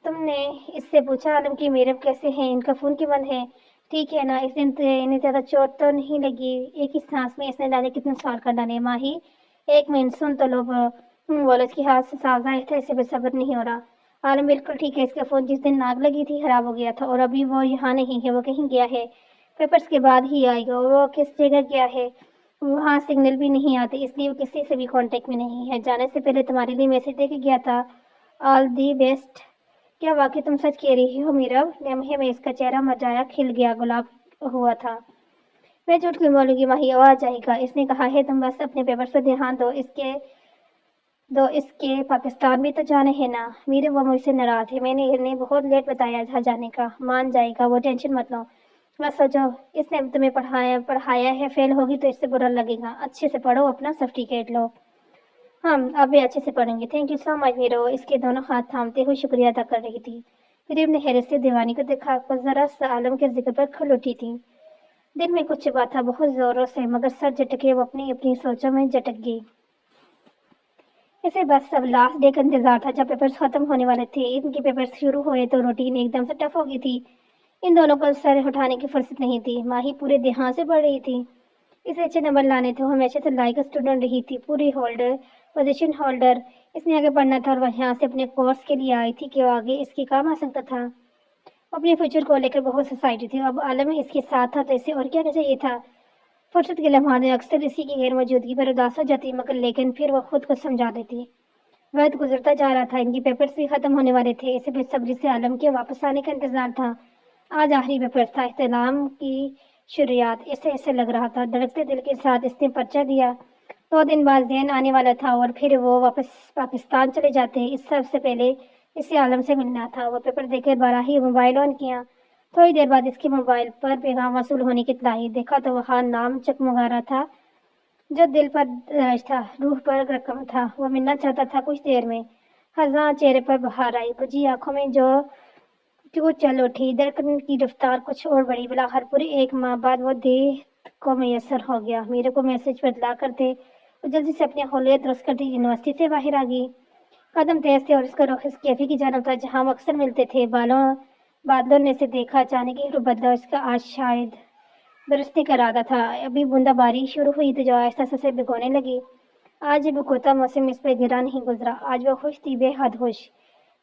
तुमने इससे पूछा आलम की मेरब कैसे हैं, इनका खून क्यों बंद है, ठीक है ना, इस दिन इन्हें ज्यादा चोट तो नहीं लगी। एक ही सांस में इसने डाले कितने सवाल कर डाले। माही एक मिनट सुन तो लो। बोलो इसके हाथ से सांस आए थे, इसे बेसब्र नहीं हो रहा। आलम बिल्कुल ठीक है, इसका फोन जिस दिन नाक लगी थी खराब हो गया था और अभी वो यहाँ नहीं है, वो कहीं गया है। पेपर्स के बाद ही आएगा। वो किस जगह गया है, वहाँ सिग्नल भी नहीं आते इसलिए वो किसी से भी कांटेक्ट में नहीं है। जाने से पहले तुम्हारे लिए मैसेज देके गया था, ऑल दी बेस्ट। क्या वाकई तुम सच कह रही हो मीरब? लम्हे में इसका चेहरा मजाया खिल गया, गुलाब हुआ था। मैं झूठ क्यों बोलूंगी माही, आ जाएगा। इसने कहा है तुम बस अपने पेपर पर ध्यान दो, इसके पाकिस्तान भी तो जाने है ना। मीरब वो मुझसे नाराज है, मैंने इन्हें बहुत लेट बताया था जाने का। मान जाएगा वो, टेंशन मत लो। बस सोचो इसने तुम्हें पढ़ाया पढ़ाया है, फेल होगी तो इससे बुरा लगेगा। अच्छे से पढ़ो, अपना सर्टिफिकेट लो। हम अब भी अच्छे से पढ़ेंगे, thank you so much Miro. इसके दोनों हाथ थामते हुए शुक्रिया अदा कर रही थी। फिर ने हैरत से दीवानी को देखा तो जरा सा आलम के जिक्र पर खुल उठी थी। दिल में कुछ चुभा था बहुत जोरों से, मगर सर झटके वो अपनी अपनी सोचों में झटक गई। इसे बस अब लास्ट डे का इंतजार था जब पेपर्स खत्म होने वाले थे। इनके पेपर्स शुरू हुए तो रूटीन एकदम से टफ हो गई थी। इन दोनों को सर उठाने की फुर्सत नहीं थी। माही पूरे ध्यान से पढ़ रही थी। इसे अच्छे नंबर लाने थे, हमेशा से लाइक स्टूडेंट रही थी, पूरी होल्डर पोजीशन होल्डर। इसने आगे बढ़ना था और वह यहाँ से अपने कोर्स के लिए आई थी कि वो आगे इसके काम आ सकता था। अपने फ्यूचर को लेकर बहुत सोसाइटी थी, अब आलम इसके साथ था तो इसे और क्या चाहिए था। फुर्सत के लम्हा में अक्सर इसी की गैर मौजूदगी पर उदास हो जाती, मगर लेकिन फिर वो खुद को समझा देती। वक्त गुजरता जा रहा था, इनके पेपर्स भी खत्म होने वाले थे। इसे बेसब्री से आलम के वापस आने का इंतजार था। आज आखिरी पेपर था, इख्तिताम की शुरुआत। इसे ऐसे लग रहा था धड़कते दिल के साथ इसने पर्चा दिया। 2 दिन बाद जैन आने वाला था और फिर वो वापस पाकिस्तान चले जाते। इस सबसे पहले इसे आलम से मिलना था। वो पेपर देकर बारह ही मोबाइल ऑन किया। थोड़ी देर बाद इसके मोबाइल पर पैगाम वसूल होने की इत्तलाई। देखा तो वहाँ नाम चकमगा रहा था जो दिल पर दर्ज था, रूह पर रकम था। वो मिलना चाहता था कुछ देर में। हज़ां चेहरे पर बहार आई, बुझी आंखों में जो क्यों चल उठी। धड़कन की रफ्तार कुछ और बढ़ी। बिलाखिर पूरे 1 माह बाद वो देह को मैसर हो गया। मेरे को मैसेज बदला करते वो जल्दी से अपनी होलियत दुरुस्त करती यूनिवर्सिटी से बाहर आ गई। कदम तेज थे और इसका रुख इस कैफे की जानब था जहाँ हम अक्सर मिलते थे। बादलों ने इसे देखा, अचानक ही रुख बदला। इसका आज शायद दुरुस्ती का इरादा था। अभी बूंदाबांदी शुरू हुई तो जो आहिस्ता से भिगोने लगी। आज ये बकोता मौसम इस पर गिरा नहीं गुजरा। आज वो खुश थी, बेहद खुश।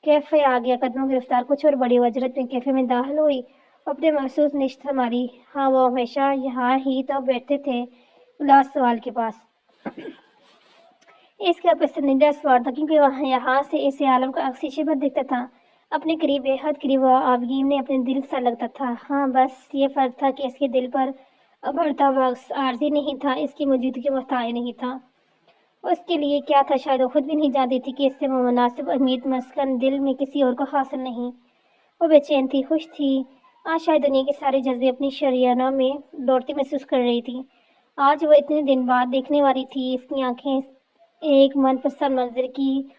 कैफे आ गया, कदमों की रफ्तार कुछ और बड़ी वजरत में कैफे में दाखिल हुई। अपने महसूस निश्चित हमारी। हाँ, वो हमेशा यहाँ ही तो बैठते थे, लास्ट सवाल के पास। इसका पसंदीदा सवाल था क्योंकि वहाँ यहाँ से इसे आलम का अक्स शीशे पर दिखता था। अपने करीब, बेहद करीब। वो आबगीम ने अपने दिल सा लगता था। हाँ, बस ये फर्क था कि इसके दिल पर बढ़ता हुआ अक्स आरजी नहीं था, इसकी मौजूदगी मुहताज नहीं था। उसके लिए क्या था, शायद वो खुद भी नहीं जानती थी कि इससे मुनासिब उम्मीद मस्कन दिल में किसी और को हासिल नहीं। वो बेचैन थी, खुश थी। आज शायद दुनिया के सारे जज्बे अपनी शरियानों में दौड़ती महसूस कर रही थी। आज वो इतने दिन बाद देखने वाली थी। इसकी आंखें एक मनपसंद मंजर की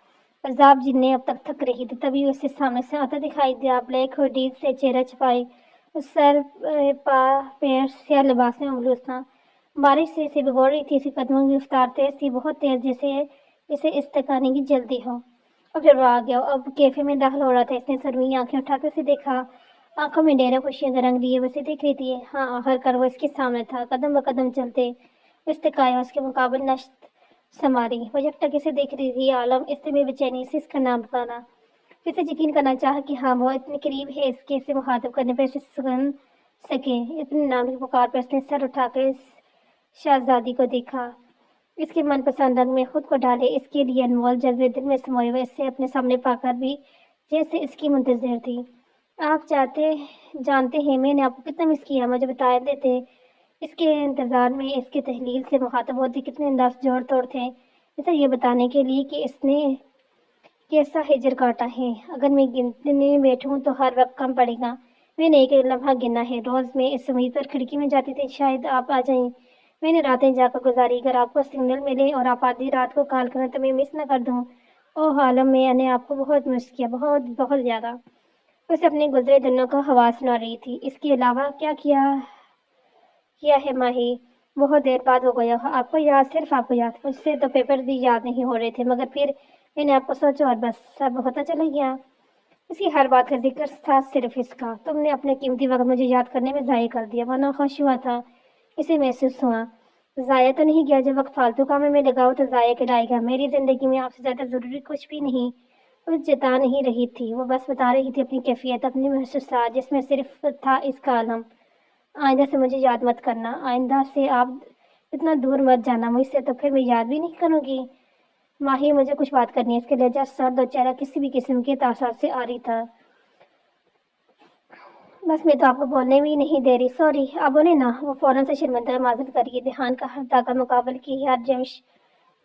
अजाब जिनने अब तक थक रही थी। तभी उसे सामने से आता दिखाई दिया, ब्लैक हुडी से चेहरा छुपाए, उस सर पैर स्याह लिबास में मलबूस था। बारिश से इसे भिगो रही थी। इसके कदमों की रफ्तार तेज थी, बहुत तेज, जैसे इसे इस्तकाने की जल्दी हो। और फिर वो आ गया। अब कैफे में दाखिल हो रहा था। इसने शर्मीली आंखें उठाकर उसे देखा। आंखों में डेरा खुशियों का रंग लिए वैसे देख रही थी। हाँ, आखिरकार वो इसके सामने था। कदम ब कदम चलते इस्तकाया उसके मुकाबले नश्त संवारी। वो यकटक इसे देख रही थी। आलम, इससे भी बेचैनी से इसका नाम पुकारा। फिर से यकीन करना चाहा कि हाँ, वो इतने करीब है इसके, इसे मुखातिब करने पर इसे सुन सके। इतने नाम की पुकार पर उसने सर उठाकर इस शहजादी को देखा। इसके मनपसंद रंग में खुद को डाले, इसके लिए अनमोल जज्बे दिल में समोए हुए इसे अपने सामने पाकर भी जैसे इसकी मुंतजिर थी। आप जानते हैं मैंने आपको कितना मिस किया, मुझे बता देते। इसके इंतजार में इसके तहलील से मुखातब होती कितने अंदाज जोड़ तोड़ थे, इसे ये बताने के लिए कि इसने कैसा हिजर काटा है। अगर मैं गिनने बैठूं तो हर वक्त कम पड़ेगा। میں نے ایک لمحہ گنا ہے، روز میں اس امید پر کھڑکی میں جاتی تھی شاید آپ آ جائیں۔ میں نے راتیں جا کر گزاری، اگر آپ کو سگنل ملے اور آپ آدھی رات کو کال کریں تو میں مس نہ کر دوں۔ اوہ عالم، میں نے آپ کو بہت مس کیا، بہت بہت زیادہ۔ اسے اپنے گزرے دنوں کا حوال سنا رہی تھی۔ اس کے علاوہ کیا کیا ہے ماہی؟ بہت دیر بعد ہو گیا آپ کو یاد، صرف آپ کو یاد؟ مجھ سے تو پیپر بھی یاد نہیں ہو رہے تھے، مگر پھر میں نے آپ کو سوچا اور بس سب ہوتا چلا گیا۔ اس کی ہر بات کا ذکر تھا صرف اس کا۔ تم نے اپنے قیمتی وقت مجھے یاد کرنے میں ضائع کر دیا، ورنہ خوش ہوا تھا۔ اسے محسوس ہوا ضائع تو نہیں گیا، جب وقت فالتو کاموں میں لگاؤ تو ضائع کہلائے گا۔ میری زندگی میں آپ سے زیادہ ضروری کچھ بھی نہیں۔ وہ جتا نہیں رہی تھی، وہ بس بتا رہی تھی اپنی کیفیت، اپنی محسوسات، جس میں صرف تھا اس کا عالم۔ آئندہ سے مجھے یاد مت کرنا، آئندہ سے آپ اتنا دور مت جانا مجھ سے، تو پھر میں یاد بھی نہیں کروں گی۔ ماہی، مجھے کچھ بات کرنی ہے۔ اس کے لہجہ سرد اور چہرہ کسی بھی قسم کے تاثر سے عاری تھا۔ بس میں تو آپ کو بولنے بھی نہیں دے رہی، سوری۔ آپ بولے نا۔ وہ فوراً سے شرمندہ معذرت کر کے دھیان کا ہر دھاگا مقابل کی ہر جمش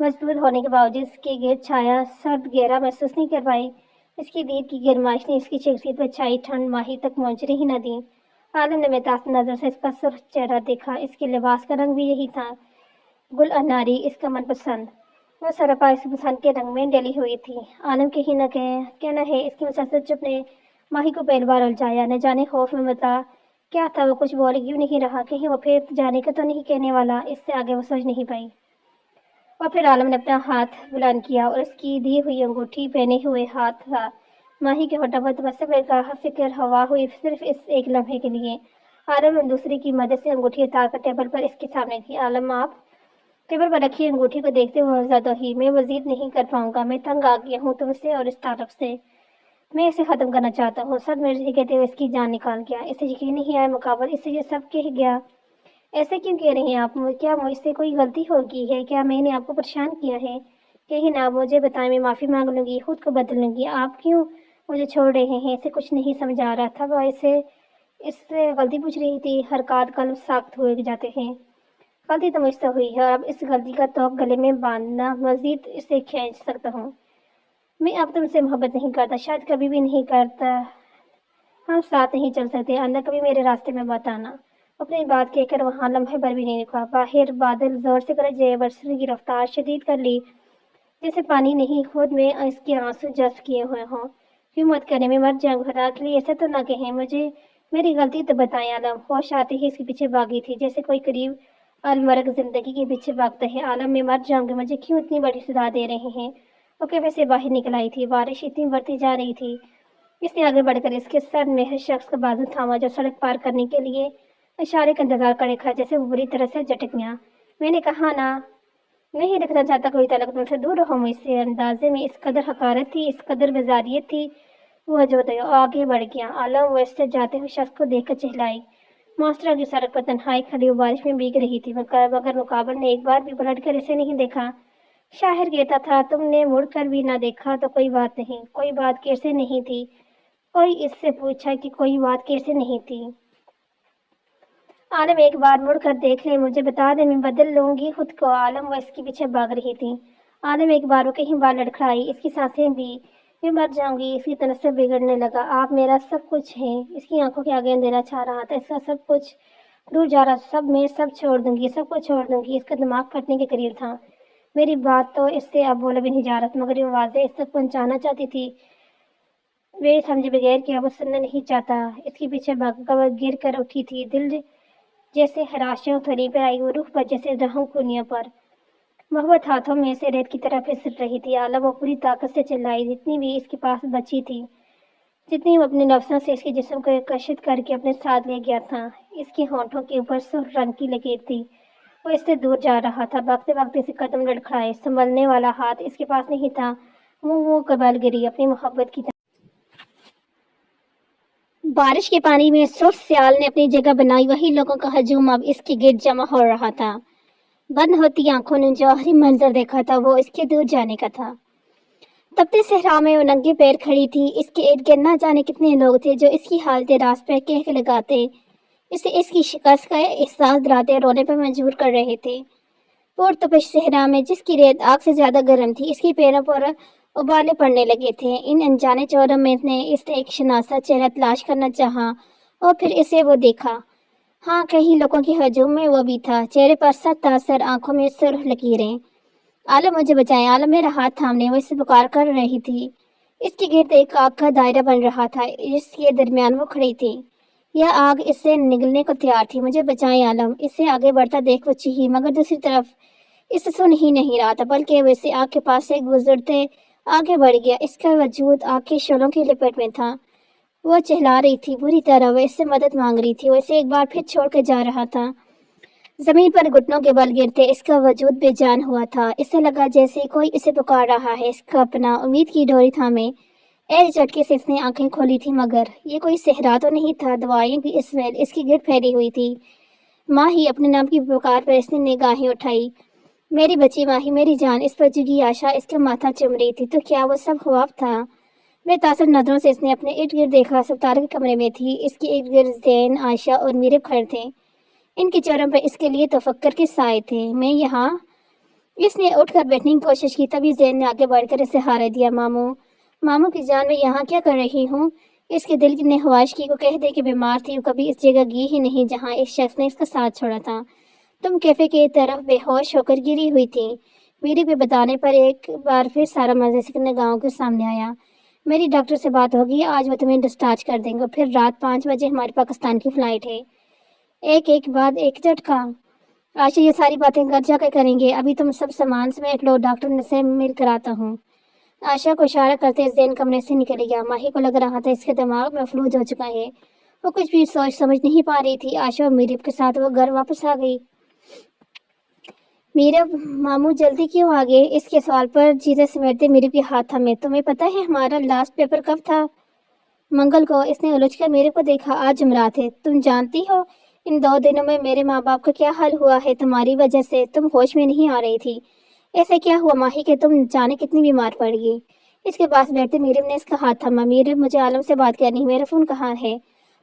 مضبوط ہونے کے باوجود اس کے گرد چھایا سرد گہرا محسوس نہیں کر پائی۔ اس کی دید کی گرمائش نے اس کی شخصیت پر چھائی ٹھنڈ ماہی تک پہنچنے ہی نہ دی۔ عالم نے متاثر نظر سے اس کا سرخ چہرہ دیکھا، اس کے لباس کا رنگ بھی یہی تھا، گل اناری، اس کا من پسند۔ وہ سراپا اس پسند کے رنگ میں ڈلی ہوئی تھی۔ عالم کہیں نہ کہنا ہے، اس کی مسلسل چپ نے ماہی کو پہلی بار الجھایا، نہ جانے خوف میں مبتلا کیا تھا وہ کچھ بول کیوں نہیں رہا، کہیں وہ پھر جانے کا تو نہیں کہنے والا۔ اس سے آگے وہ سوچ نہیں پائی۔ اور پھر عالم نے اپنا ہاتھ بلند کیا اور اس کی دی ہوئی انگوٹھی پہنے ہوئے ہاتھ تھا ماہی کے ہونٹوں پر تبسم میں کہا، فکر ہوا ہوئی صرف اس ایک لمحے کے لیے۔ عالم نے دوسری کی مدد سے انگوٹھی اتار کر ٹیبل پر اس کے سامنے رکھی۔ عالم، آپ ٹیبل پر رکھی انگوٹھی کو دیکھتے ہوئے زدہ ہی، میں مزید نہیں کر پاؤں گا، میں تنگ آ گیا ہوں تم سے اور اس تعارف سے۔ میں اسے ختم کرنا چاہتا ہوں۔ سب میرے سے کہتے ہوئے اس کی جان نکال گیا۔ اسے یقین نہیں آیا مقابل اس سے یہ سب کہہ گیا۔ ایسے کیوں کہہ رہے ہیں آپ؟ کیا مجھ سے کوئی غلطی ہو گئی ہے؟ کیا میں نے آپ کو پریشان کیا ہے؟ کہیں نہ، مجھے بتائیں، میں معافی مانگ لوں گی، خود کو بدل لوں گی۔ آپ کیوں مجھے چھوڑ رہے ہیں؟ اسے کچھ نہیں سمجھ آ رہا تھا۔ وہ اس سے غلطی پوچھ رہی تھی۔ حرکات قلب ساخت ہوئے جاتے ہیں۔ غلطی تو مجھ سے ہوئی ہے اور اب اس غلطی کا توق گلے میں باندھنا مزید اسے کھینچ سکتا ہوں۔ میں اب تم سے محبت نہیں کرتا، شاید کبھی بھی نہیں کرتا۔ ہم ساتھ نہیں چل سکتے، آئندہ کبھی میرے راستے میں مت آنا۔ اپنی بات کہہ کر وہاں لمحے بھر بھی نہیں رکا۔ باہر بادل زور سے گرجے، برسنے کی رفتار شدید کر لی، جیسے پانی نہیں خود میں اس کے آنسو جذب کیے ہوئے ہوں۔ کیوں مت کریں، میں مر جاؤں، خدا کے لیے ایسا تو نہ کہیں۔ مجھے میری غلطی تو بتائیں۔ عالم ہوش آتے ہی اس کے پیچھے بھاگی تھی، جیسے کوئی قریب المرگ زندگی کے پیچھے بھاگتا ہے۔ عالم، میں مر جاؤں گی، مجھے کیوں اتنی بڑی سزا دے رہے ہیں؟ وہ کیفے سے باہر نکل آئی تھی، بارش اتنی بڑھتی جا رہی تھی۔ اس نے آگے بڑھ کر اس کے سر میں ہر شخص کا بازو تھاما جو سڑک پار کرنے کے لیے اشارے کا انتظار کرے کھڑا، جیسے وہ بری طرح سے جھٹک گیا۔ میں نے کہا نا، نہیں رکھنا چاہتا کوئی تعلق تم سے، دور رہو مجھ سے۔ اندازے میں اس قدر حقارت تھی، اس قدر بیزاریت تھی، وہ جو آگے بڑھ گیا۔ عالم وہ اس سے جاتے ہوئے شخص کو دیکھ کر چہلائی۔ ماسٹرا کی سڑک پر تنہائی کھڑی وہ بارش میں بھیگ رہی تھی، مگر مقابل نے ایک بار بھی پلٹ کر اسے نہیں دیکھا۔ شاعر کہتا تھا، تم نے مڑ کر بھی نہ دیکھا تو کوئی بات نہیں۔ کوئی بات کیسے نہیں تھی؟ کوئی اس سے پوچھا کہ کوئی بات کیسے نہیں تھی؟ عالم، ایک بار مڑ کر دیکھ لے، مجھے بتا دے، میں بدل لوں گی خود کو۔ عالم وہ اس کے پیچھے بھاگ رہی تھی۔ عالم ایک بار وہ کہیں بار لڑکھڑائی، اس کی سانسیں بھی۔ میں مر جاؤں گی، اس کی تناسب بگڑنے لگا۔ آپ میرا سب کچھ ہیں۔ اس کی آنکھوں کے آگے اندھیرا چھا رہا تھا، اس کا سب کچھ دور جا رہا تھا۔ میں سب چھوڑ دوں گی، سب کچھ چھوڑ دوں گی۔ اس کا دماغ پھٹنے کے قریب تھا۔ میری بات تو اس سے اب بولا بھی نہیں جا رہا تھا، مگر وہ واضح اس تک پہنچانا چاہتی تھی میرے سمجھے بغیر کہ اب وہ سننا نہیں چاہتا۔ اس کے پیچھے بھاگ کر وہ گر کر اٹھی تھی، دل جیسے خراشوں تھری پر آئی، وہ روح پر جیسے رہوں کنیوں پر۔ محبت ہاتھوں میں سے ریت کی طرح پھسل رہی تھی۔ عالم وہ پوری طاقت سے چلائی، جتنی بھی اس کے پاس بچی تھی، جتنی وہ اپنے نفسوں سے اس کے جسم کو کشت کر کے اپنے ساتھ لے گیا تھا۔ اس کے ہونٹوں کے اوپر سرخ رنگ کی لکیر تھی، وہ اس سے دور جا رہا تھا۔ بھاگتے بھاگتے اسے قدم لڑکھڑائے، سنبھلنے والا ہاتھ اس کے پاس نہیں تھا۔ وہ کبل گری اپنی محبت کی طرح۔ بارش کے پانی میں سرخ سیال نے اپنی جگہ بنائی، وہی لوگوں کا ہجوم اب اس کے گرد جمع ہو رہا تھا۔ بند ہوتی آنکھوں نے جو آخری منظر دیکھا تھا وہ اس کے دور جانے کا تھا۔ تپتے صحرا میں وہ ننگے پیر کھڑی تھی، اس کے ارد گرد نہ جانے کتنے لوگ تھے جو اس کی حالت راست پر کہہ لگاتے، اسے اس کی شکست کا احساس دلاتے، رونے پر مجبور کر رہے تھے۔ پرتپش صحرا میں جس کی ریت آگ سے زیادہ گرم تھی، اس کے پیروں پر ابالے پڑنے لگے تھے۔ ان انجانے چوروں میں نے اس نے ایک شناسا چہرہ تلاش کرنا چاہا، और फिर इसे वो देखा। हाँ, कई लोगों के हजूम में वो भी था, चेहरे पर सख्त तासर, आंखों में सुर्ख लकीरें। आलम मुझे बचाएं, आलम मेरा हाथ थामने वो इसे पुकार कर रही थी। इसके गिर्द एक आग का दायरा बन रहा था, इसके दरमियान वो खड़ी थी। यह आग इससे निगलने को तैयार थी। मुझे बचाएं आलम, इससे आगे बढ़ता देख वो चीखी, मगर दूसरी तरफ इसे सुन ही नहीं रहा था, बल्कि वो इसे आग के पास से गुजरते आगे बढ़ गया। इसका वजूद आग के शोलों की लपेट में था। वो चिल्ला रही थी बुरी तरह, वो इससे मदद मांग रही थी, वो इसे एक बार फिर छोड़ कर जा रहा था। जमीन पर घुटनों के बल गिरते इसका वजूद बेजान हुआ था। इसे लगा जैसे कोई इसे पुकार रहा है। इसका अपना उम्मीद की डोरी थामे एक झटके से इसने आंखें खोली थी, मगर ये कोई सेहरा तो नहीं था। दवाइयों की स्मेल इसकी गिरद फैली हुई थी। माँ ही अपने नाम की पुकार पर इसने निगाहें उठाई। मेरी बच्ची माही, मेरी जान। इस पर जुगी आशा इसका माथा चुम रही थी। तो क्या वो सब ख्वाब था? बेतासर नजरों से इसने अपने इर्द गिर्द देखा। सतार के कमरे में थी। इसके इर्द गिर्द जैन, आयशा और मीरब खड़े थे। इनके चेहरों पर इसके लिए तफक्कर के साए थे। मैं यहाँ। इसने उठकर बैठने की कोशिश की, तभी जैन ने आगे बढ़कर इसे सहारा दिया। मामू, मामू की जान, मैं यहाँ क्या कर रही हूँ? इसके दिल ने ख्वाहिश की को कह दे कि बीमार थी, वो कभी इस जगह गई ही नहीं जहाँ इस शख्स ने इसका साथ छोड़ा था। तुम कैफे की तरफ बेहोश होकर गिरी हुई थी। मीरी पे बताने पर एक बार फिर सारा मजे से गाँव के सामने आया। मेरी डॉक्टर से बात होगी, आज वो तुम्हें डिस्चार्ज कर देंगे। फिर रात 5 बजे हमारी पाकिस्तान की फ्लाइट है। एक एक बाद एक झटका। आशा ये सारी बातें घर जाकर करेंगे। अभी तुम सब सामान समेट लो, डॉक्टर से मिल कर आता हूँ। आशा को इशारा करते जैन कमरे से निकल गया। माही को लग रहा था इसके दिमाग में फ्लूज हो चुका है। वो कुछ भी सोच समझ नहीं पा रही थी। आशा और मीरब के साथ वो घर वापस आ गई। मीरब, मामू जल्दी क्यों आ गए? इसके सवाल पर चीजें समेटते मीरब के हाथ थमे। तुम्हें पता है हमारा लास्ट पेपर कब था? मंगल को। इसने उलझकर मीरब को देखा। आज जुमरात है। तुम जानती हो इन 2 दिनों में मेरे माँ बाप का क्या हाल हुआ है? तुम्हारी वजह से। तुम होश में नहीं आ रही थी। ऐसा क्या हुआ माही कि तुम जाने कितनी बीमार पड़ गई? इसके पास बैठते मीरब ने इसका हाथ थमा। मीरब, मुझे आलम से बात करनी है। मेरा फोन कहाँ है?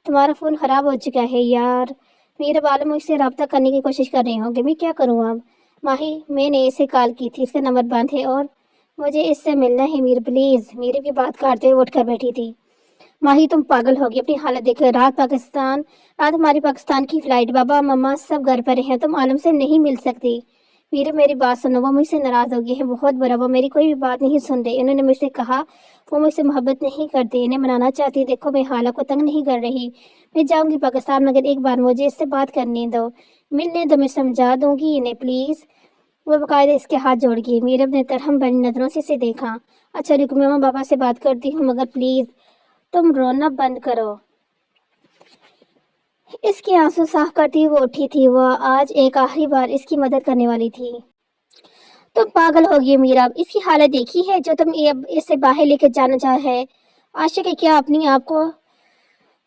तुम्हारा फोन खराब हो चुका है यार। मीरब, आलम मुझसे रब्ता करने की कोशिश कर रहे होंगे, मैं क्या करूँ अब? माही, मैंने इसे कॉल की थी, इसका नंबर बंद है और मुझे इससे मिलना है। मीरब प्लीज। मीरब की बात काटते हुए उठकर बैठी थी। माही, तुम पागल होगी, अपनी हालत देखो। रात हमारी पाकिस्तान की फ्लाइट, बाबा मम्मा सब घर पर हैं, तुम आलम से नहीं मिल सकती। मेरी बात सुनो, वो मुझसे नाराज हो गए हैं बहुत बुरा। वो मेरी कोई भी बात नहीं सुन रहे। इन्होंने मुझसे कहा वो मुझसे मोहब्बत नहीं करते, इन्हें मनाना चाहती। देखो मैं हालत को तंग नहीं कर रही। मैं जाऊंगी पाकिस्तान, मगर एक बार मुझे इससे बात करने दो, मिलने दो, मैं समझा दूंगी इन्हें प्लीज। वो बकायदा इसके हाथ जोड़ गई। मीरब ने तरहम भरी नजरों से इसे देखा। अच्छा रुको, मैं पापा से बात करती हूँ, मगर प्लीज तुम रोना बंद करो। इसके आंसू साफ करती वो उठी थी। वह आज एक आखिरी बार इसकी मदद करने वाली थी। तुम पागल हो गई मीरा, इसकी हालत देखी है जो तुम इसे बाहर लेकर जाना चाह है। आशा के क्या अपनी आप को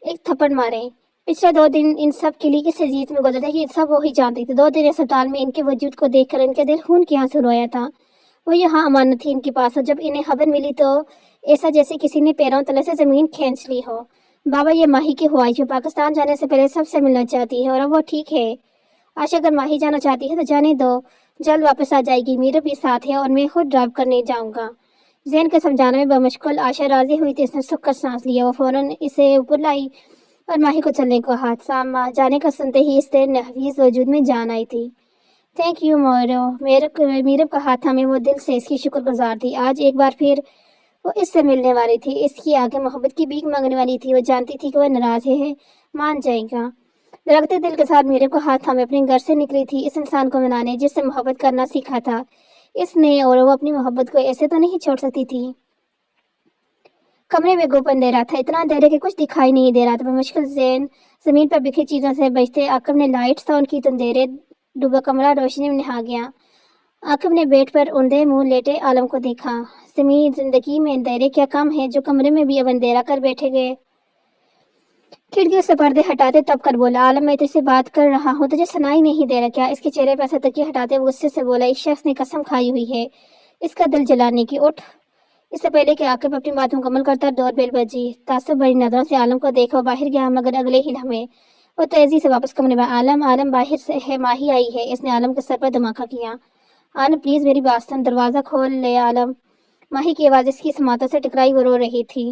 एक थप्पड़ मारे। पिछले 2 दिन इन सब के लिए किस अजीज में गुजरे कि सब वो ही जानती थी। 2 दिन अस्पताल में इनके वजूद को देखकर इनका दिल खून के आंसू रोया था। वो यहाँ अमानत थी इनके पास, और जब इन्हें खबर मिली तो ऐसा जैसे किसी ने पैरों तले से जमीन खींच ली हो। बाबा, ये माही की ख्वाहिश जो पाकिस्तान जाने से पहले सबसे मिलना चाहती है, और अब वो ठीक है। आशा अगर माही जाना चाहती है तो जाने दो, जल्द वापस आ जाएगी। मेरे भी साथ है और मैं खुद ड्राइव करने जाऊंगा। जैन को समझाने में बमुश्किल आशा राजी हुई थी। इसने सुख कर सांस लिया। वो फौरन इसे ऊपर लाई और माही को चलने को हाथ सामा जाने का सुनते ही इससे नहवीज वजूद में जान आई थी। थैंक यू मोरो। मीरब का हाथ थामे वो दिल से इसकी शुक्रगुजार थी। आज एक बार फिर वो इससे मिलने वाली थी, इसकी आगे मोहब्बत की भीख मांगने वाली थी। वो जानती थी कि वह नाराज है, मान जाएगा। धड़कते दिल के साथ मीरब को हाथ थामे अपने घर से निकली थी, इस इंसान को मनाने जिससे मोहब्बत करना सीखा था इसने, और वो अपनी मोहब्बत को ऐसे तो नहीं छोड़ सकती थी। कमरे में गुप अंधेरा था, इतना अंधेरा कि कुछ दिखाई नहीं दे रहा था। मुश्किल जैन जमीन पर बिखरी चीजों से बचते आकब ने लाइट्स ऑन की तो अंधेरे डूबा कमरा रोशनी में नहा गया। आकब ने बेड पर औंधे मुंह लेटे आलम को देखा। जमीन जिंदगी में अंधेरे क्या कम है जो कमरे में भी अब अंधेरा कर बैठे गए। खिड़कियों से पर्दे हटाते तब कर बोला, आलम मैं तुझसे बात कर रहा हूँ, तुझे सुनाई नहीं दे रहा क्या? इसके चेहरे पर से तकिया हटाते वो गुस्से से बोला, इस शख्स ने कसम खाई हुई है इसका दिल जलाने की। उठ। इससे पहले कि आकब अपनी बात मुकम्मल करता डोरबेल बजी। तासुब भरी नजरों से आलम को देखा, बाहर गया, मगर अगले ही लम्हे वो तेजी से वापस कमरे में। आलम, आलम बाहर से है, माही आई है। इसने आलम के सर पर धमाका किया। आलम प्लीज मेरी बात सुन, दरवाजा खोल ले आलम। माही की आवाज इसकी समातों से टकराई, वो रो रही थी।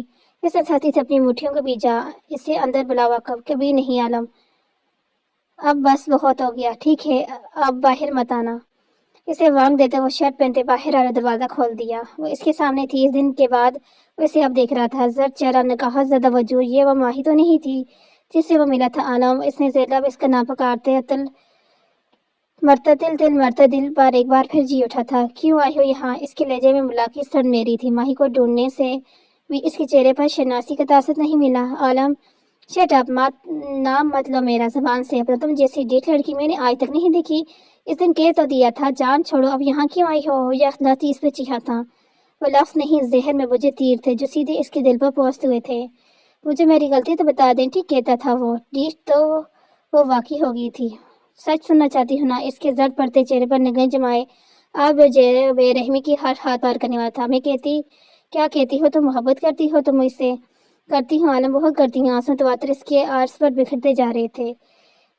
इसने छाती से अपनी मुट्ठियों को भींचा। इसे अंदर बुलावा कभी नहीं आलम। अब बस बहुत हो गया, ठीक है अब बाहर मत आना। इसे वांग देते वो शर्ट पहनते बाहर आकर दरवाजा खोल दिया। वो इसके सामने थी। इस दिन के बाद वो इसे अब देख रहा था। जर्द चेहरा, निकाह ज़दा वजूह, ये वो माही तो नहीं थी जिससे वो मिला था आलम। इसने ज़ेलब इसका नाम पुकारते तिल मरता दिल पर एक बार फिर जी उठा था। क्यों आई हो यहाँ? इसके लहजे में मुलाकी सन मेरी थी। माही को ढूंढने से भी इसके चेहरे पर शनासी का तासर नहीं मिला। आलम शट अप, नाम मत लो मेरा ज़बान से। अपना तुम जैसी ढीठ लड़की मैंने आज तक नहीं देखी। इस दिन कह तो दिया था जान छोड़ो, अब यहाँ क्यों आई हो? यह लफ्ज़ इस पे चिढ़ा था। वो लफ्ज़ नहीं, जहर में बुझे तीर थे जो सीधे इसके दिल पर पहुँचते हुए थे। मुझे मेरी गलती तो बता दें, ठीक कहता था वो। ढीठ तो वो वाकई हो गई थी। सच सुनना चाहती हूँ ना? इसके जर्द पड़ते चेहरे पर निगाहें जमाए अब बेरहमी की हर हाथ पार करने वाला था। मैं कहती, क्या कहती हो? तुम मोहब्बत करती हो? तुम मुझसे? करती हूँ आलम, बहुत करती हूँ। आंसू तवातर इसके आर्स पर बिखरते जा रहे थे।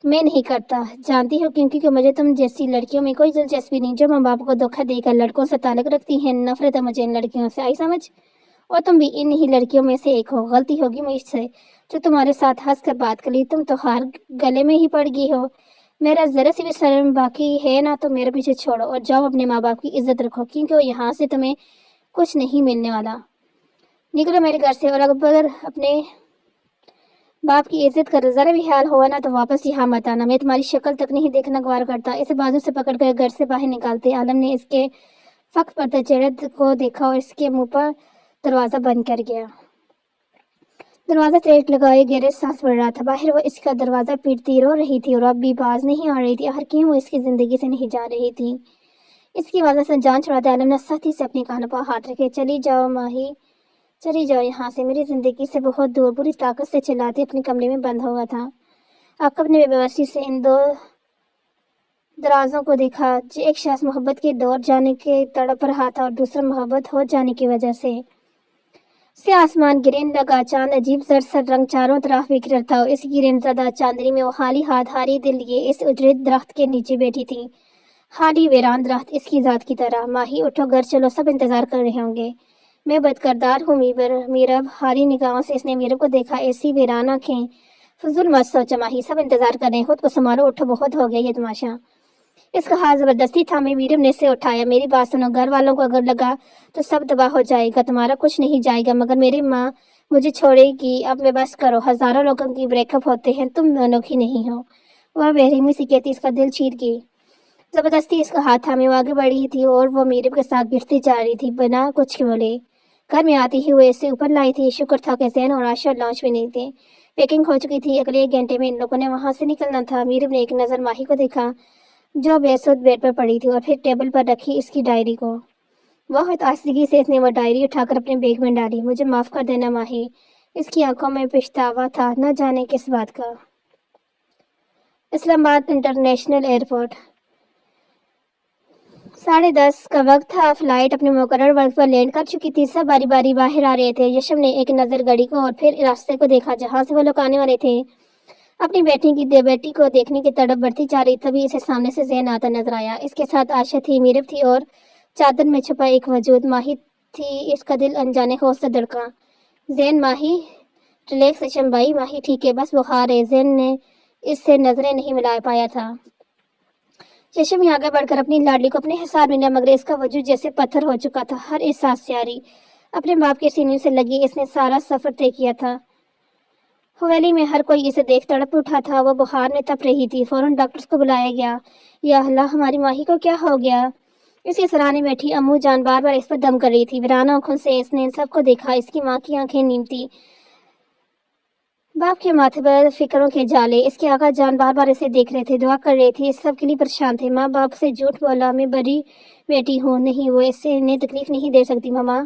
मैं नहीं करता, जानती हो क्योंकि कि मुझे तुम जैसी लड़कियों में कोई दिलचस्पी नहीं जो माँ बाप को धोखा देकर लड़कों से ताल्लुक रखती हैं। नफरत है मुझे इन लड़कियों से, आई समझ? और तुम भी इन ही लड़कियों में से एक हो। गलती होगी मुझसे जो तुम्हारे साथ हंस कर बात कर ली। तुम तो हार गले में ही पड़ गई हो। मेरा जरा सी भी शर्म बाकी है ना तो मेरे पीछे छोड़ो और जाओ अपने माँ बाप की इज्जत रखो, क्योंकि यहाँ से तुम्हें कुछ नहीं मिलने वाला। निकलो मेरे घर से, और अगर अपने बाप की इज्जत कर जरा भी ख्याल हुआ ना तो वापस यहाँ मत आना। मैं तुम्हारी शक्ल तक नहीं देखना गवार करता। इसे बाजू से पकड़कर घर से बाहर निकालते आलम ने इसके फख्र पड़ते चेहरे को देखा और इसके मुंह पर दरवाजा बंद कर गया। दरवाजा तेज लगाए गहरे सांस पड़ रहा था। बाहर वो इसका दरवाजा पीटती रो रही थी और अब भी बाज नहीं आ रही थी। आखिर क्यों वो इसकी जिंदगी से नहीं जा रही थी? इसकी वजह से जान छुड़ाते आलम ने सख्ती से अपनी कानों पर हाथ रखे। चली जाओ माही, चली जाओ यहाँ से, मेरी जिंदगी से बहुत दूर। पूरी ताकत से चिल्लाते अपने कमरे में बंद हुआ था। आपको अपनी बेबसी से इन दो दराजों को देखा। एक शख्स मोहब्बत के दौर जाने के तड़प रहा था और दूसरा मोहब्बत हो जाने की वजह से आसमान गिरने लगा। चांद अजीब सरसर रंग चारों तरफ बिखर था। इस गिरन ज़दा चांदनी में वो खाली हाथ हारी दिल लिए इस उजड़े दरख्त के नीचे बैठी थी। खाली वीरान दरख्त इसकी जात की तरह। माही उठो, घर चलो, सब इंतजार कर रहे होंगे। मैं बदकरदार हूँ मीरब। हारी निगाहों से इसने मीरब को देखा। ऐसी वीरान आंखें। फजूल मत सोचो माही, सब इंतजार कर रहे हैं, खुद को संभालो, उठो, बहुत हो गया ये तमाशा। इसका हाथ जबरदस्ती था। मैं मीरब ने इसे उठाया। मेरी बात सुनो, घर वालों को अगर लगा तो सब तबाह हो जाएगा, तुम्हारा कुछ नहीं जाएगा, मगर मेरी माँ मुझे छोड़ेगी। अब मैं बस करो, हजारों लोगों की ब्रेकअप होते हैं, तुम दोनों की नहीं हो। वह बेरहमी से कहती इसका दिल चीर गई। जबरदस्ती इसका हाथ थामे वो आगे बढ़ी थी और वो मीरब के साथ गिरती जा रही थी बिना कुछ बोले। घर में आती ही वो इसे ऊपर लाई थी। शुक्र था कि जैन और आशा लॉन्च में नहीं थे। पैकिंग हो चुकी थी। अगले 1 घंटे में इन लोगों ने वहां से निकलना था। मीरब ने एक नजर माही को देखा जो बेसुध बेड पर पड़ी थी और फिर टेबल पर रखी इसकी डायरी को। बहुत आस्तीगी से इसने वो डायरी उठाकर अपने बैग में डाली। मुझे माफ कर देना माही। इसकी आंखों में पछतावा था, न जाने किस बात का। Islamabad international airport. 10:30 का वक्त था। फ्लाइट अपने मुकर्रर वक्त पर लैंड कर चुकी थी। सब बारी बारी बाहर आ रहे थे। यशम ने एक नजर घड़ी को और फिर रास्ते को देखा जहां से वो लोग आने वाले थे। अपनी बेटी को देखने की तड़प बढ़ती जा रही। तभी इसे सामने से जैन आता नजर आया। इसके साथ आशा थी, मीरब थी और चादर में छुपा एक वजूद माही थी। इसका दिल अनजाने खौफ से धड़का। जैन, माही, रिलैक्स यशम भाई, माही ठीक है, बस बुखार है। जैन ने इससे नजरें नहीं मिला पाया था। यशम आगे बढ़कर अपनी लाडली को अपने हिसाब में लिया, मगर इसका वजूद जैसे पत्थर हो चुका था। हर एहसास से आ रही अपने बाप के सीने से लगी। इसने सारा सफर तय किया था। हवेली में हर कोई इसे देख तड़प उठा था। वो बुखार में तप रही थी। फौरन डॉक्टर्स को बुलाया गया। या अल्लाह, हमारी माही को क्या हो गया? इसके सराहने बैठी अम्मू जान बार बार इस पर दम कर रही थी। वीरान आंखों से इसने इन सबको देखा। इसकी माँ की आंखें नीम थी, बाप के माथे पर फिक्रों के जाले। इसके आका जान बार बार इसे देख रहे थे, दुआ कर रहे थे, इस सब के लिए परेशान थे। माँ बाप से झूठ बोला, मैं बड़ी बेटी हूँ। नहीं, वो इससे इन्हें तकलीफ नहीं दे सकती। मामा,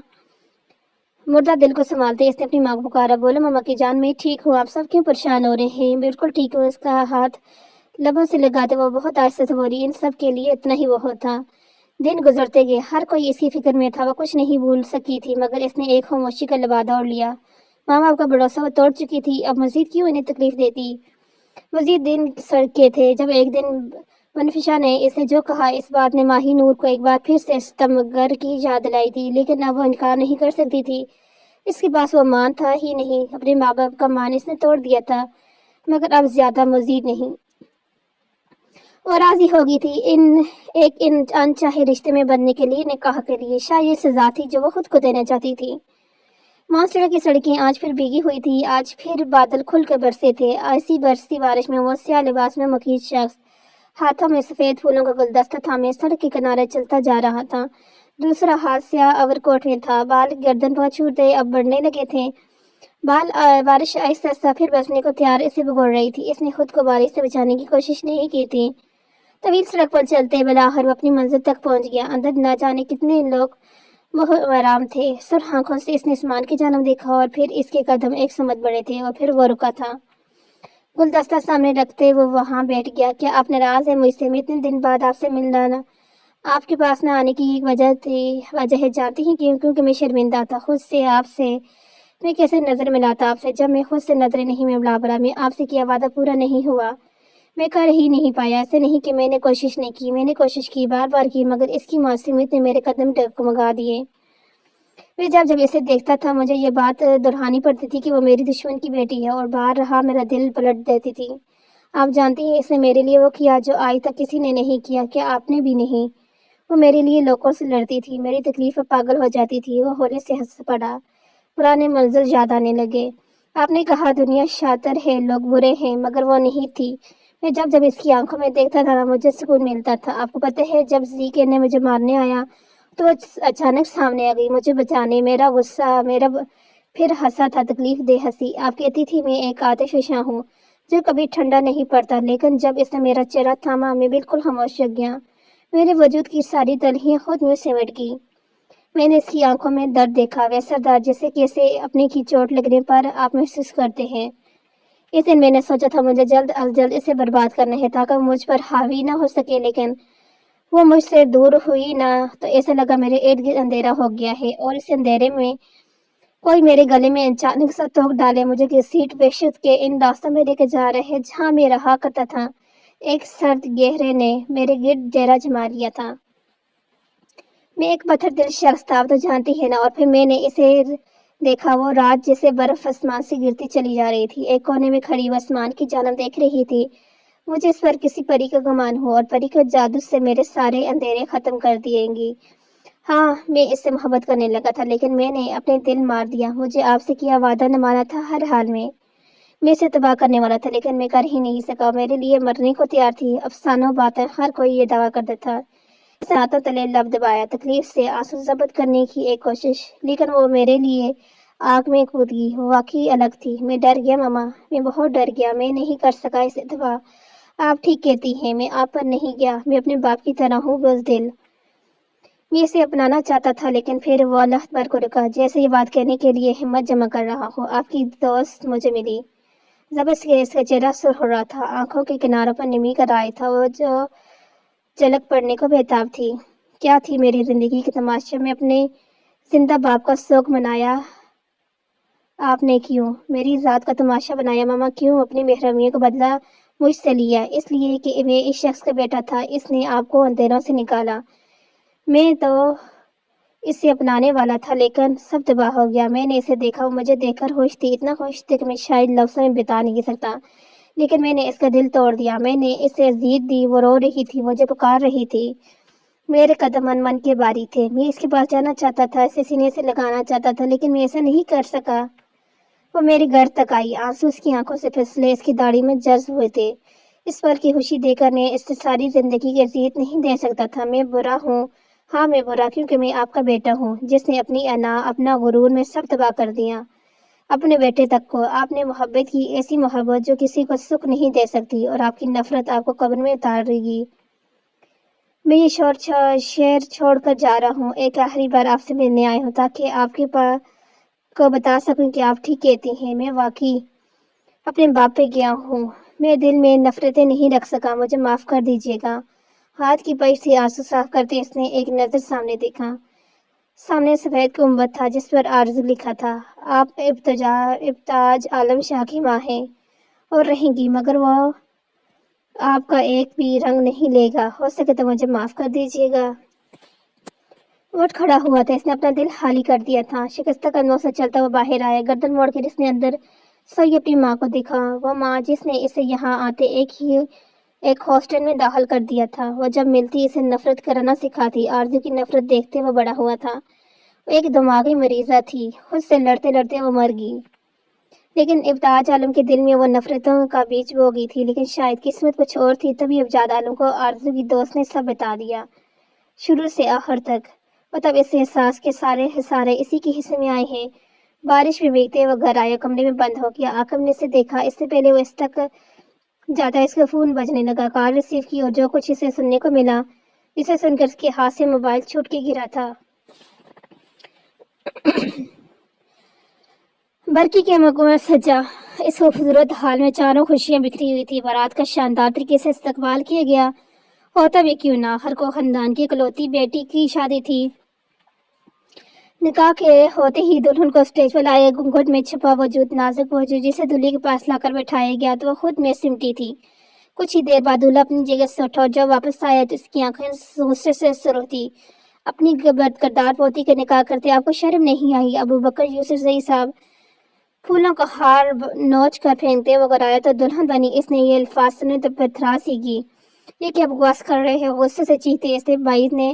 मुर्दा दिल को संभालते इसने अपनी माँ को पुकारा। बोलो मामा की जान, मैं ठीक हूँ, आप सब क्यों परेशान हो रहे हैं? बिल्कुल ठीक हूँ। इसका हाथ लबों से लगाते वो बहुत आहिस्ते से बोली। इन सब के लिए इतना ही वो था। दिन गुजरते गए। हर कोई इसी फिक्र में था। वो कुछ नहीं भूल सकी थी, मगर इसने एक खामोशी का लिबादा ओढ़ लिया। माँ बाप का भरोसा वो तोड़ चुकी थी। अब मजीद क्यों इन्हें तकलीफ देती? मजीद दिन सड़के थे जब एक दिन मनफिशा ने इसे जो कहा, इस बात ने माही नूर को एक बार फिर से सितमगर की याद दिलाई थी। लेकिन अब वो इनकार नहीं कर सकती थी। اس کے پاس وہ مان تھا ہی نہیں، اپنے ماں باپ کا مان اس نے توڑ دیا تھا، مگر اب زیادہ مزید نہیں۔ وہ راضی ہو گئی تھی ایک انچاہے رشتے میں بننے کے لیے، نکاح کے لیے۔ شاید یہ سزا تھی جو وہ خود کو دینا چاہتی تھی۔ مانسٹر کی سڑکیں آج پھر بھیگی ہوئی تھی، آج پھر بادل کھل کر برسے تھے۔ ایسی برستی بارش میں وہ سیاہ لباس میں مکیج شخص ہاتھوں میں سفید پھولوں کا گلدستہ تھامے سڑک کے کنارے چلتا جا رہا تھا۔ دوسرا ہاتھ سیاہ اوور کوٹ میں تھا، بال گردن پر چھوٹے اب بڑھنے لگے تھے۔ بارش آہستہ آہستہ پھر برسنے کو تیار اسے بگوڑ رہی تھی۔ اس نے خود کو بارش سے بچانے کی کوشش نہیں کی تھی۔ طویل سڑک پر چلتے بلاخر وہ اپنی منزل تک پہنچ گیا۔ اندر نہ جانے کتنے لوگ محرم تھے۔ سرخ آنکھوں سے اس نے آسمان کی جانب دیکھا اور پھر اس کے قدم ایک سمت بڑھے تھے اور پھر وہ رکا تھا۔ گلدستہ سامنے رکھتے وہ وہاں بیٹھ گیا۔ کیا آپ ناراض ہیں مجھ سے؟ میں اتنے دن بعد آپ سے ملنا آپ کے پاس نہ آنے کی ایک وجہ ہے جانتی ہیں کیوں؟ کیونکہ میں شرمندہ تھا خود سے۔ آپ سے میں کیسے نظر ملاتا آپ سے جب میں خود سے نظریں نہیں ملا برا میں آپ سے کیا وعدہ پورا نہیں ہوا، میں کر ہی نہیں پایا۔ ایسے نہیں کہ میں نے کوشش نہیں کی، میں نے کوشش کی، بار بار کی، مگر اس کی معصومیت نے میرے قدم ڈگمگا دیے۔ میں جب اسے دیکھتا تھا مجھے یہ بات دہرانی پڑتی تھی کہ وہ میری دشمن کی بیٹی ہے، اور بار رہا میرا دل پلٹ دیتی تھی۔ آپ جانتی ہیں اس نے میرے لیے وہ کیا جو آج تک کسی نے نہیں کیا، کیا آپ نے بھی نہیں؟ وہ میرے لیے لوگوں سے لڑتی تھی، میری تکلیف پر پاگل ہو جاتی تھی۔ وہ ہولے سے ہنس پڑا، پرانے منظر یاد آنے لگے۔ آپ نے کہا دنیا شاطر ہے، لوگ برے ہیں، مگر وہ نہیں تھی۔ میں جب اس کی آنکھوں میں دیکھتا تھا مجھے سکون ملتا تھا۔ آپ کو پتہ ہے جب زیکے نے مجھے مارنے آیا تو اچانک سامنے آ گئی مجھے بچانے، میرا غصہ پھر ہنسا تھا، تکلیف دہ ہنسی۔ آپ کہتی تھی میں ایک آتش فشاں ہوں جو کبھی ٹھنڈا نہیں پڑتا، لیکن جب اس نے میرا چہرہ تھاما میں بالکل خاموش رہ گیا۔ میرے وجود کی ساری تلخیاں خود میں سمٹ گئی۔ میں نے اس کی آنکھوں میں درد دیکھا، ویسا درد جیسے کیسے اپنے کی چوٹ لگنے پر آپ محسوس کرتے ہیں۔ اس دن میں نے سوچا تھا مجھے جلد از جلد اسے برباد کرنا ہے تاکہ وہ مجھ پر حاوی نہ ہو سکے، لیکن وہ مجھ سے دور ہوئی نہ تو ایسا لگا میرے ارد گرد اندھیرا ہو گیا ہے، اور اس اندھیرے میں کوئی میرے گلے میں اچانک سا ٹوک ڈالے، مجھے گھسیٹ وحشت کے ان راستوں میں لے کے جا رہے جہاں میں رہا کرتا تھا۔ ایک سرد گہرے نے میرے گرد ڈیرا جما لیا تھا۔ میں ایک پتھر دل شخص تھا، آپ تو جانتی ہے نا۔ اور پھر میں نے اسے دیکھا، وہ رات جیسے برف آسمان سے گرتی چلی جا رہی تھی۔ ایک کونے میں کھڑی وہ آسمان کی جانب دیکھ رہی تھی۔ مجھے اس پر کسی پری کا گمان ہوا اور پری کے جادو سے میرے سارے اندھیرے ختم کر دیے گی۔ ہاں میں اس سے محبت کرنے لگا تھا، لیکن میں نے اپنے دل مار دیا۔ مجھے آپ سے کیا وعدہ نبھانا تھا ہر حال میں۔ میں اسے تباہ کرنے والا تھا، لیکن میں کر ہی نہیں سکا۔ میرے لیے مرنے کو تیار تھی۔ افسانوں باتیں ہر کوئی یہ دعویٰ کرتا تھا۔ اس نے ہاتھوں تلے لب دبایا، تکلیف سے آنسو ضبط کرنے کی ایک کوشش، لیکن وہ میرے لیے آگ میں کود گئی۔ وہ واقعی الگ تھی۔ میں ڈر گیا ماما، میں بہت ڈر گیا۔ میں نہیں کر سکا اسے تباہ۔ آپ ٹھیک کہتی ہیں، میں آپ پر نہیں گیا۔ میں اپنے باپ کی طرح ہوں بزدل۔ میں اسے اپنانا چاہتا تھا، لیکن پھر وہ لخت بھر کو رکا، جیسے یہ بات کہنے کے لیے ہمت جمع کر رہا ہو۔ آپ کی دوست مجھے ملی۔ زبردست اس کا چہرہ سرخ ہو رہا تھا، آنکھوں کے کناروں پر نمی کا رائے تھا، وہ جو جھلک پڑنے کو بےتاب تھی۔ کیا تھی میری زندگی کی تماشا میں اپنے زندہ باپ کا شوق منایا؟ آپ نے کیوں میری ذات کا تماشا بنایا ماما؟ کیوں اپنی محرومیوں کو بدلہ مجھ سے لیا؟ اس لیے کہ میں اس شخص کا بیٹا تھا، اس نے آپ کو اندھیروں سے نکالا۔ میں تو اسے اپنانے والا تھا، لیکن سب تباہ ہو گیا۔ میں نے اسے دیکھا، وہ مجھے دیکھ کر خوش تھی، اتنا خوش تھی کہ میں شاید لفظوں میں بتا نہیں سکتا، لیکن میں نے اس کا دل توڑ دیا۔ میں نے اسے اذیت دی، وہ رو رہی تھی، مجھے پکار رہی تھی۔ میرے قدم من کے باری تھے، میں اس کے پاس جانا چاہتا تھا، اسے سینے سے لگانا چاہتا تھا، لیکن میں ایسا نہیں کر سکا۔ وہ میرے گھر تک آئی، آنسو اس کی آنکھوں سے پھسلے، اس کی داڑھی میں جذب ہوئے تھے۔ اس پل کی خوشی دے کر میں اس سے ساری زندگی کی اذیت نہیں دے سکتا تھا۔ میں برا ہوں، ہاں میں برا، کیونکہ میں آپ کا بیٹا ہوں، جس نے اپنی انا، اپنا غرور میں سب تباہ کر دیا۔ اپنے بیٹے تک کو آپ نے محبت کی، ایسی محبت جو کسی کو سکھ نہیں دے سکتی، اور آپ کی نفرت آپ کو قبر میں اتار گی۔ میں یہ شہر چھوڑ کر جا رہا ہوں، ایک آخری بار آپ سے ملنے آیا ہوں تاکہ آپ کے کو بتا سکوں کہ آپ ٹھیک کہتی ہیں، میں واقعی اپنے باپ پہ گیا ہوں۔ میں دل میں نفرتیں نہیں رکھ سکا، مجھے معاف کر دیجیے گا۔ ہاتھ کی پش سے آنسو صاف کرتے اس نے ایک نظر سامنے دیکھا۔ سامنے سفید گنبد تھا جس پر آرزو لکھا تھا۔ آپ ابتاج عالم شاہ کی ماں ہیں اور رہیں گی، مگر وہ آپ کا ایک بھی رنگ نہیں لے گا۔ ہو سکے تو مجھے معاف کر دیجیے گا۔ اٹھ کھڑا ہوا تھا، اس نے اپنا دل خالی کر دیا تھا۔ شکستہ قدموں سے چلتا ہوا باہر آیا، گردن موڑ کر اس نے اندر سوئی اپنی ماں کو دیکھا، وہ ماں جس نے اسے یہاں آتے ایک ہاسٹل میں داخل کر دیا تھا۔ وہ جب ملتی اسے نفرت کرنا سکھاتی، آرزو کی نفرت دیکھتے وہ بڑا ہوا تھا۔ وہ ایک دماغی مریضہ تھی، خود سے لڑتے لڑتے وہ مر گئی، لیکن ابتاج عالم کے دل میں وہ نفرتوں کا بیج بو گئی تھی۔ لیکن شاید قسمت کچھ اور تھی، تبھی ابتاج عالم کو آرزو کی دوست نے سب بتا دیا، شروع سے آخر تک۔ اور تب اس احساس کے سارے اسی کے حصے میں آئے ہیں۔ بارش میں بھیگتے وہ گھر آیا، کمرے میں بند ہو گیا۔ آکم نے اسے دیکھا، اس سے پہلے وہ اس تک جاتا اس کا فون بجنے لگا۔ کال ریسیو کی اور جو کچھ اسے سننے کو ملا، جسے سن کر اس کے ہاتھ سے موبائل چھوٹ کے گرا تھا۔ برقی کے مکمل سجا اس خوبصورت حال میں چاروں خوشیاں بکھری ہوئی تھی۔ بارات کا شاندار طریقے سے استقبال کیا گیا، ہوتا بھی کیوں نہ، ہر کو خاندان کی اکلوتی بیٹی کی شادی تھی۔ نکاح کے ہوتے ہی دلہن کو اسٹیج پر لائے، گھونگھٹ میں چھپا وجود، نازک وجود جسے دولہے کے پاس لا کر بٹھایا گیا تو وہ خود میں سمٹی تھی۔ کچھ ہی دیر بعد دولہا اپنی جگہ سے اٹھا اور جب واپس آیا تو اس کی آنکھیں غصے سے سرخ تھی۔ اپنی کردار پوتی کا نکاح کرتے آپ کو شرم نہیں آئی؟ ابو بکر یوسف زئی صاحب پھولوں کا ہار نوچ کر پھینکتے وہ آیا تو دلہن بنی۔ اس نے یہ الفاظ سنے تو پتھرا سی گئی، یہ کیا بکواس کر رہے ہیں؟ غصے سے چیختے اس نے باعث نے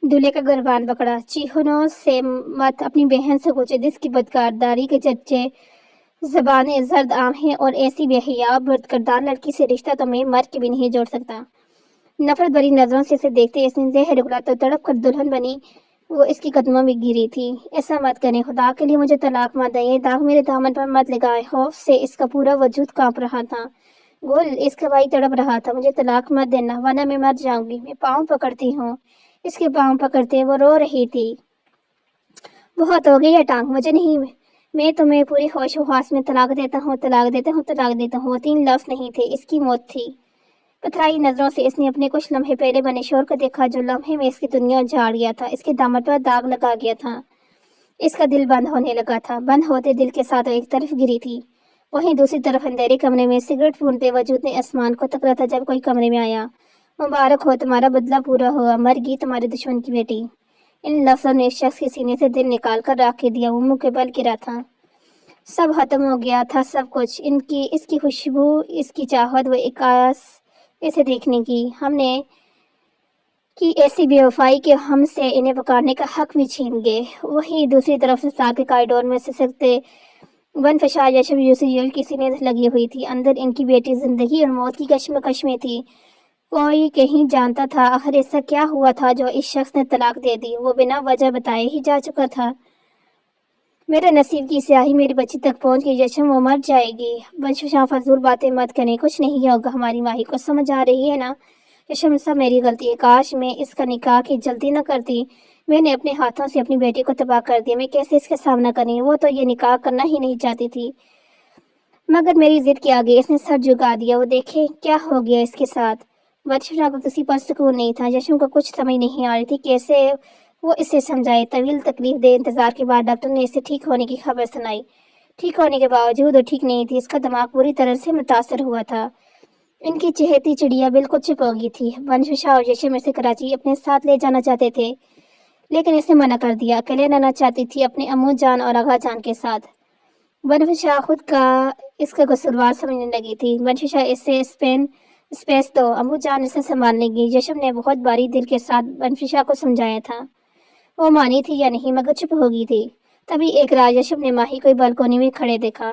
دولہے کا گریبان پکڑا۔ چیخنوں سے مت، اپنی بہن سے پوچھے جس کی بدکرداری کے چرچے زبانیں زرد عام ہیں، اور ایسی بے حیا بد کردار لڑکی سے رشتہ تو میں مر کے بھی نہیں جوڑ سکتا۔ نفرت بھری نظروں سے اسے دیکھتے اس نے زہر اگلا تو تڑپ کر دلہن بنی وہ اس کی قدموں میں گری تھی۔ ایسا مت کریں، خدا کے لیے مجھے طلاق مت دیں، یہ داغ میرے دامن پر مت لگائیں۔ خوف سے اس کا پورا وجود کانپ رہا تھا۔ گل اس کا بھائی تڑپ رہا تھا، مجھے طلاق مت دینا ورنہ میں مر جاؤں گی۔ میں پاؤں پکڑتی ہوں۔ اس کے پاؤں پکڑتے وہ رو رہی تھی۔ بہت ہو گئی ہے ٹانگ، مجھے نہیں، میں تمہیں پوری ہوش و حواس میں طلاق دیتا ہوں، طلاق دیتا ہوں، طلاق دیتا ہوں۔ وہ 3 لفظ نہیں تھے، اس کی موت تھی۔ پتھرائی نظروں سے اس نے اپنے کچھ لمحے پہلے بنے شوہر کو دیکھا، جو لمحے میں اس کی دنیا اجاڑ گیا تھا، اس کے دامن پر داغ لگا گیا تھا۔ اس کا دل بند ہونے لگا تھا۔ بند ہوتے دل کے ساتھ وہ ایک طرف گری تھی، وہیں دوسری طرف اندھیرے کمرے میں سگریٹ پھونتے وجود نے آسمان کو تکا تھا جب کوئی کمرے میں آیا۔ مبارک ہو، تمہارا بدلہ پورا ہوا، مر گئی تمہارے دشمن کی بیٹی۔ ان لفظوں نے اس شخص کے سینے سے دل نکال کر رکھ دیا، وہ منہ کے بل گرا تھا۔ سب ختم ہو گیا تھا، سب کچھ، اس کی خوشبو، اس کی چاہت، وہ ایک آس اسے دیکھنے کی۔ ہم نے کی ایسی بے وفائی کہ ہم سے انہیں پکارنے کا حق بھی چھین گئے۔ وہیں دوسری طرف سسرال کے کاریڈور میں سسکتے ون فشار یشم یوسف کی سینے لگی ہوئی تھی، اندر ان کی بیٹی زندگی اور موت کی کشمکش میں تھی۔ کوئی کہیں جانتا تھا آخر ایسا کیا ہوا تھا جو اس شخص نے طلاق دے دی؟ وہ بنا وجہ بتائے ہی جا چکا تھا۔ میرے نصیب کی سیاہی میری بچی تک پہنچ گئی، یشم وہ مر جائے گی۔ بنششا فضول باتیں مت کریں، کچھ نہیں ہوگا، ہماری ماہی کو سمجھ آ رہی ہے نا؟ یشم سب میری غلطی ہے، کاش میں اس کا نکاح کی جلدی نہ کرتی، میں نے اپنے ہاتھوں سے اپنی بیٹی کو تباہ کر دیا، میں کیسے اس کا سامنا کریں؟ وہ تو یہ نکاح کرنا ہی نہیں چاہتی تھی، مگر میری ضد کے آگے اس نے سر جھکا دیا۔ وہ دیکھیں کیا ہو گیا اس کے ساتھ۔ بنششا کو کسی پر سکون نہیں تھا، یشم کو کچھ سمجھ نہیں آ رہی تھی کیسے وہ اسے سمجھائے۔ طویل تکلیف دہ انتظار کے بعد ڈاکٹر نے اسے ٹھیک ہونے کی خبر سنائی۔ ٹھیک ہونے کے باوجود وہ ٹھیک نہیں تھی، اس کا دماغ پوری طرح سے متاثر ہوا تھا۔ ان کی چہیتی چڑیا بالکل چپ ہو گئی تھی۔ بنششا اور یشم اسے کراچی اپنے ساتھ لے جانا چاہتے تھے، لیکن اس نے منع کر دیا، اکیلے رہنا چاہتی تھی اپنے امو جان اور آغا جان کے ساتھ۔ بنششا خود کا اس کا قصوروار سمجھنے لگی تھی۔ بنششا اس سے اسپیس دو، امو جان اسے سنبھالنے گی۔ یشم نے بہت باری دل کے ساتھ بنششا کو سمجھایا تھا، وہ مانی تھی یا نہیں، مگر چپ ہو گئی تھی۔ تبھی ایک رات یشم نے ماہی کو بالکونی میں کھڑے دیکھا۔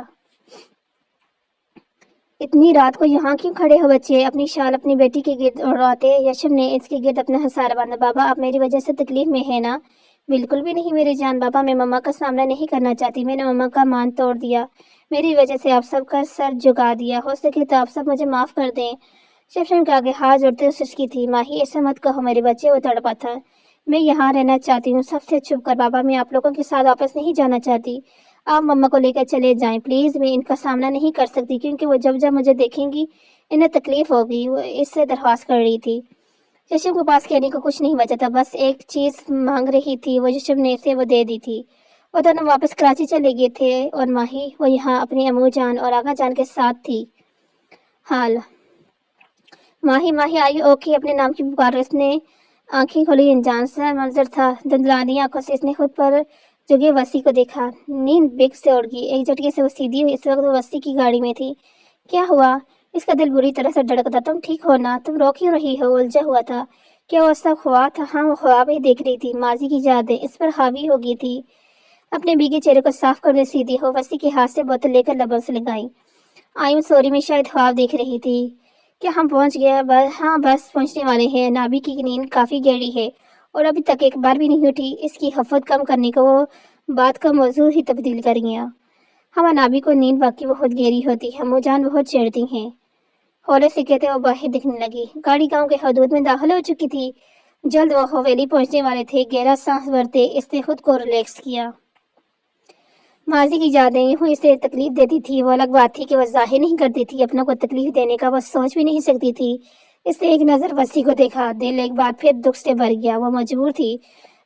اتنی رات کو یہاں کیوں کھڑے ہو بچے؟ اپنی شال اپنی بیٹی کے گرد اڑاتے یشم نے اس کے گرد اپنا ہسارا باندھا۔ بابا آپ میری وجہ سے تکلیف میں ہے نا؟ بالکل بھی نہیں میری جان، بابا میں مما کا سامنا نہیں کرنا چاہتی، میں نے مما کا مان توڑ دیا، میری وجہ سے آپ سب کا سر جھکا دیا، ہو سکے تو آپ سب مجھے معاف کر دیں۔ یشم کے آگے ہاتھ جوڑتے سسکی تھی۔ ماہی ایسا مت کہو میرے بچے، وہ تڑپا تھا، میں یہاں رہنا چاہتی ہوں سب سے چھپ کر، بابا میں آپ لوگوں کے ساتھ واپس نہیں جانا چاہتی، آپ مما کو لے کر چلے جائیں پلیز، میں ان کا سامنا نہیں کر سکتی کیونکہ وہ جب مجھے دیکھیں گی انہیں تکلیف ہوگی، وہ اس سے درخواست کر رہی تھی۔ یشم کے پاس کہنے کو کچھ نہیں بچا تھا، بس ایک چیز مانگ رہی تھی، وہ یشم نے اسے وہ دے دی تھی۔ وہ دونوں واپس کراچی چلے گئے تھے اور ماہی وہ یہاں اپنی امو جان اور آغا جان کے ساتھ تھی۔ حال ماہی آئی اوکے، اپنے نام کی پکار اس نے आंखें खोली अनजान सा मंजर था। धुंधलानी आंखों से इसने खुद पर जगह वसी को देखा। नींद बेग से उड़ गई। एक झटके से वो सीधी हुई। इस वक्त वो वसी की गाड़ी में थी। क्या हुआ? इसका दिल बुरी तरह से धड़कता। तुम ठीक हो ना? तुम रो क्यों रही हो? उलझा हुआ था। क्या वो सब ख्वाब था? हाँ, वो ख्वाब ही देख रही थी। माजी की यादें इस पर हावी हो गई थी। अपने भीगे चेहरे को साफ करने सीधी हो वसी के हाथ से बोतल लेकर लबों से लगाई। आई एम सॉरी, मैं शायद ख्वाब देख रही थी। क्या हम पहुंच गए? बस हाँ, बस पहुंचने वाले हैं। नाभि की नींद काफी गहरी है और अभी तक एक बार भी नहीं उठी। इसकी हफत कम करने को वो बात का मौजू ही तब्दील कर गया। हमारे नाभि को नींद वाकई बहुत गहरी होती है। मुझान बहुत चिढ़ती हैं। हौले से कहते वो बाहर दिखने लगी। गाड़ी गांव के हदूद में दाखिल हो चुकी थी। जल्द वो हवेली पहुंचने वाले थे। गहरा सांस भरते इसने खुद को रिलैक्स किया। माजी की यादें यूं इसे तकलीफ देती थी। वो अलग बात थी कि वो जाहिर नहीं करती थी अपनों को तकलीफ देने का। वो सोच भी नहीं सकती थी। इसने एक नजर वसी को देखा। दिल एक बार फिर दुख से भर गया। वो मजबूर थी।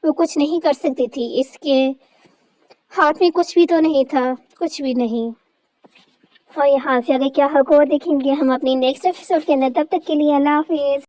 वो कुछ नहीं कर सकती थी। इसके हाथ में कुछ भी तो नहीं था। कुछ भी नहीं। और यहाँ से आगे क्या होगा वो देखेंगे हम अपनी नेक्स्ट एपिसोड के अंदर। तब तक के लिए अल्लाह हाफिज।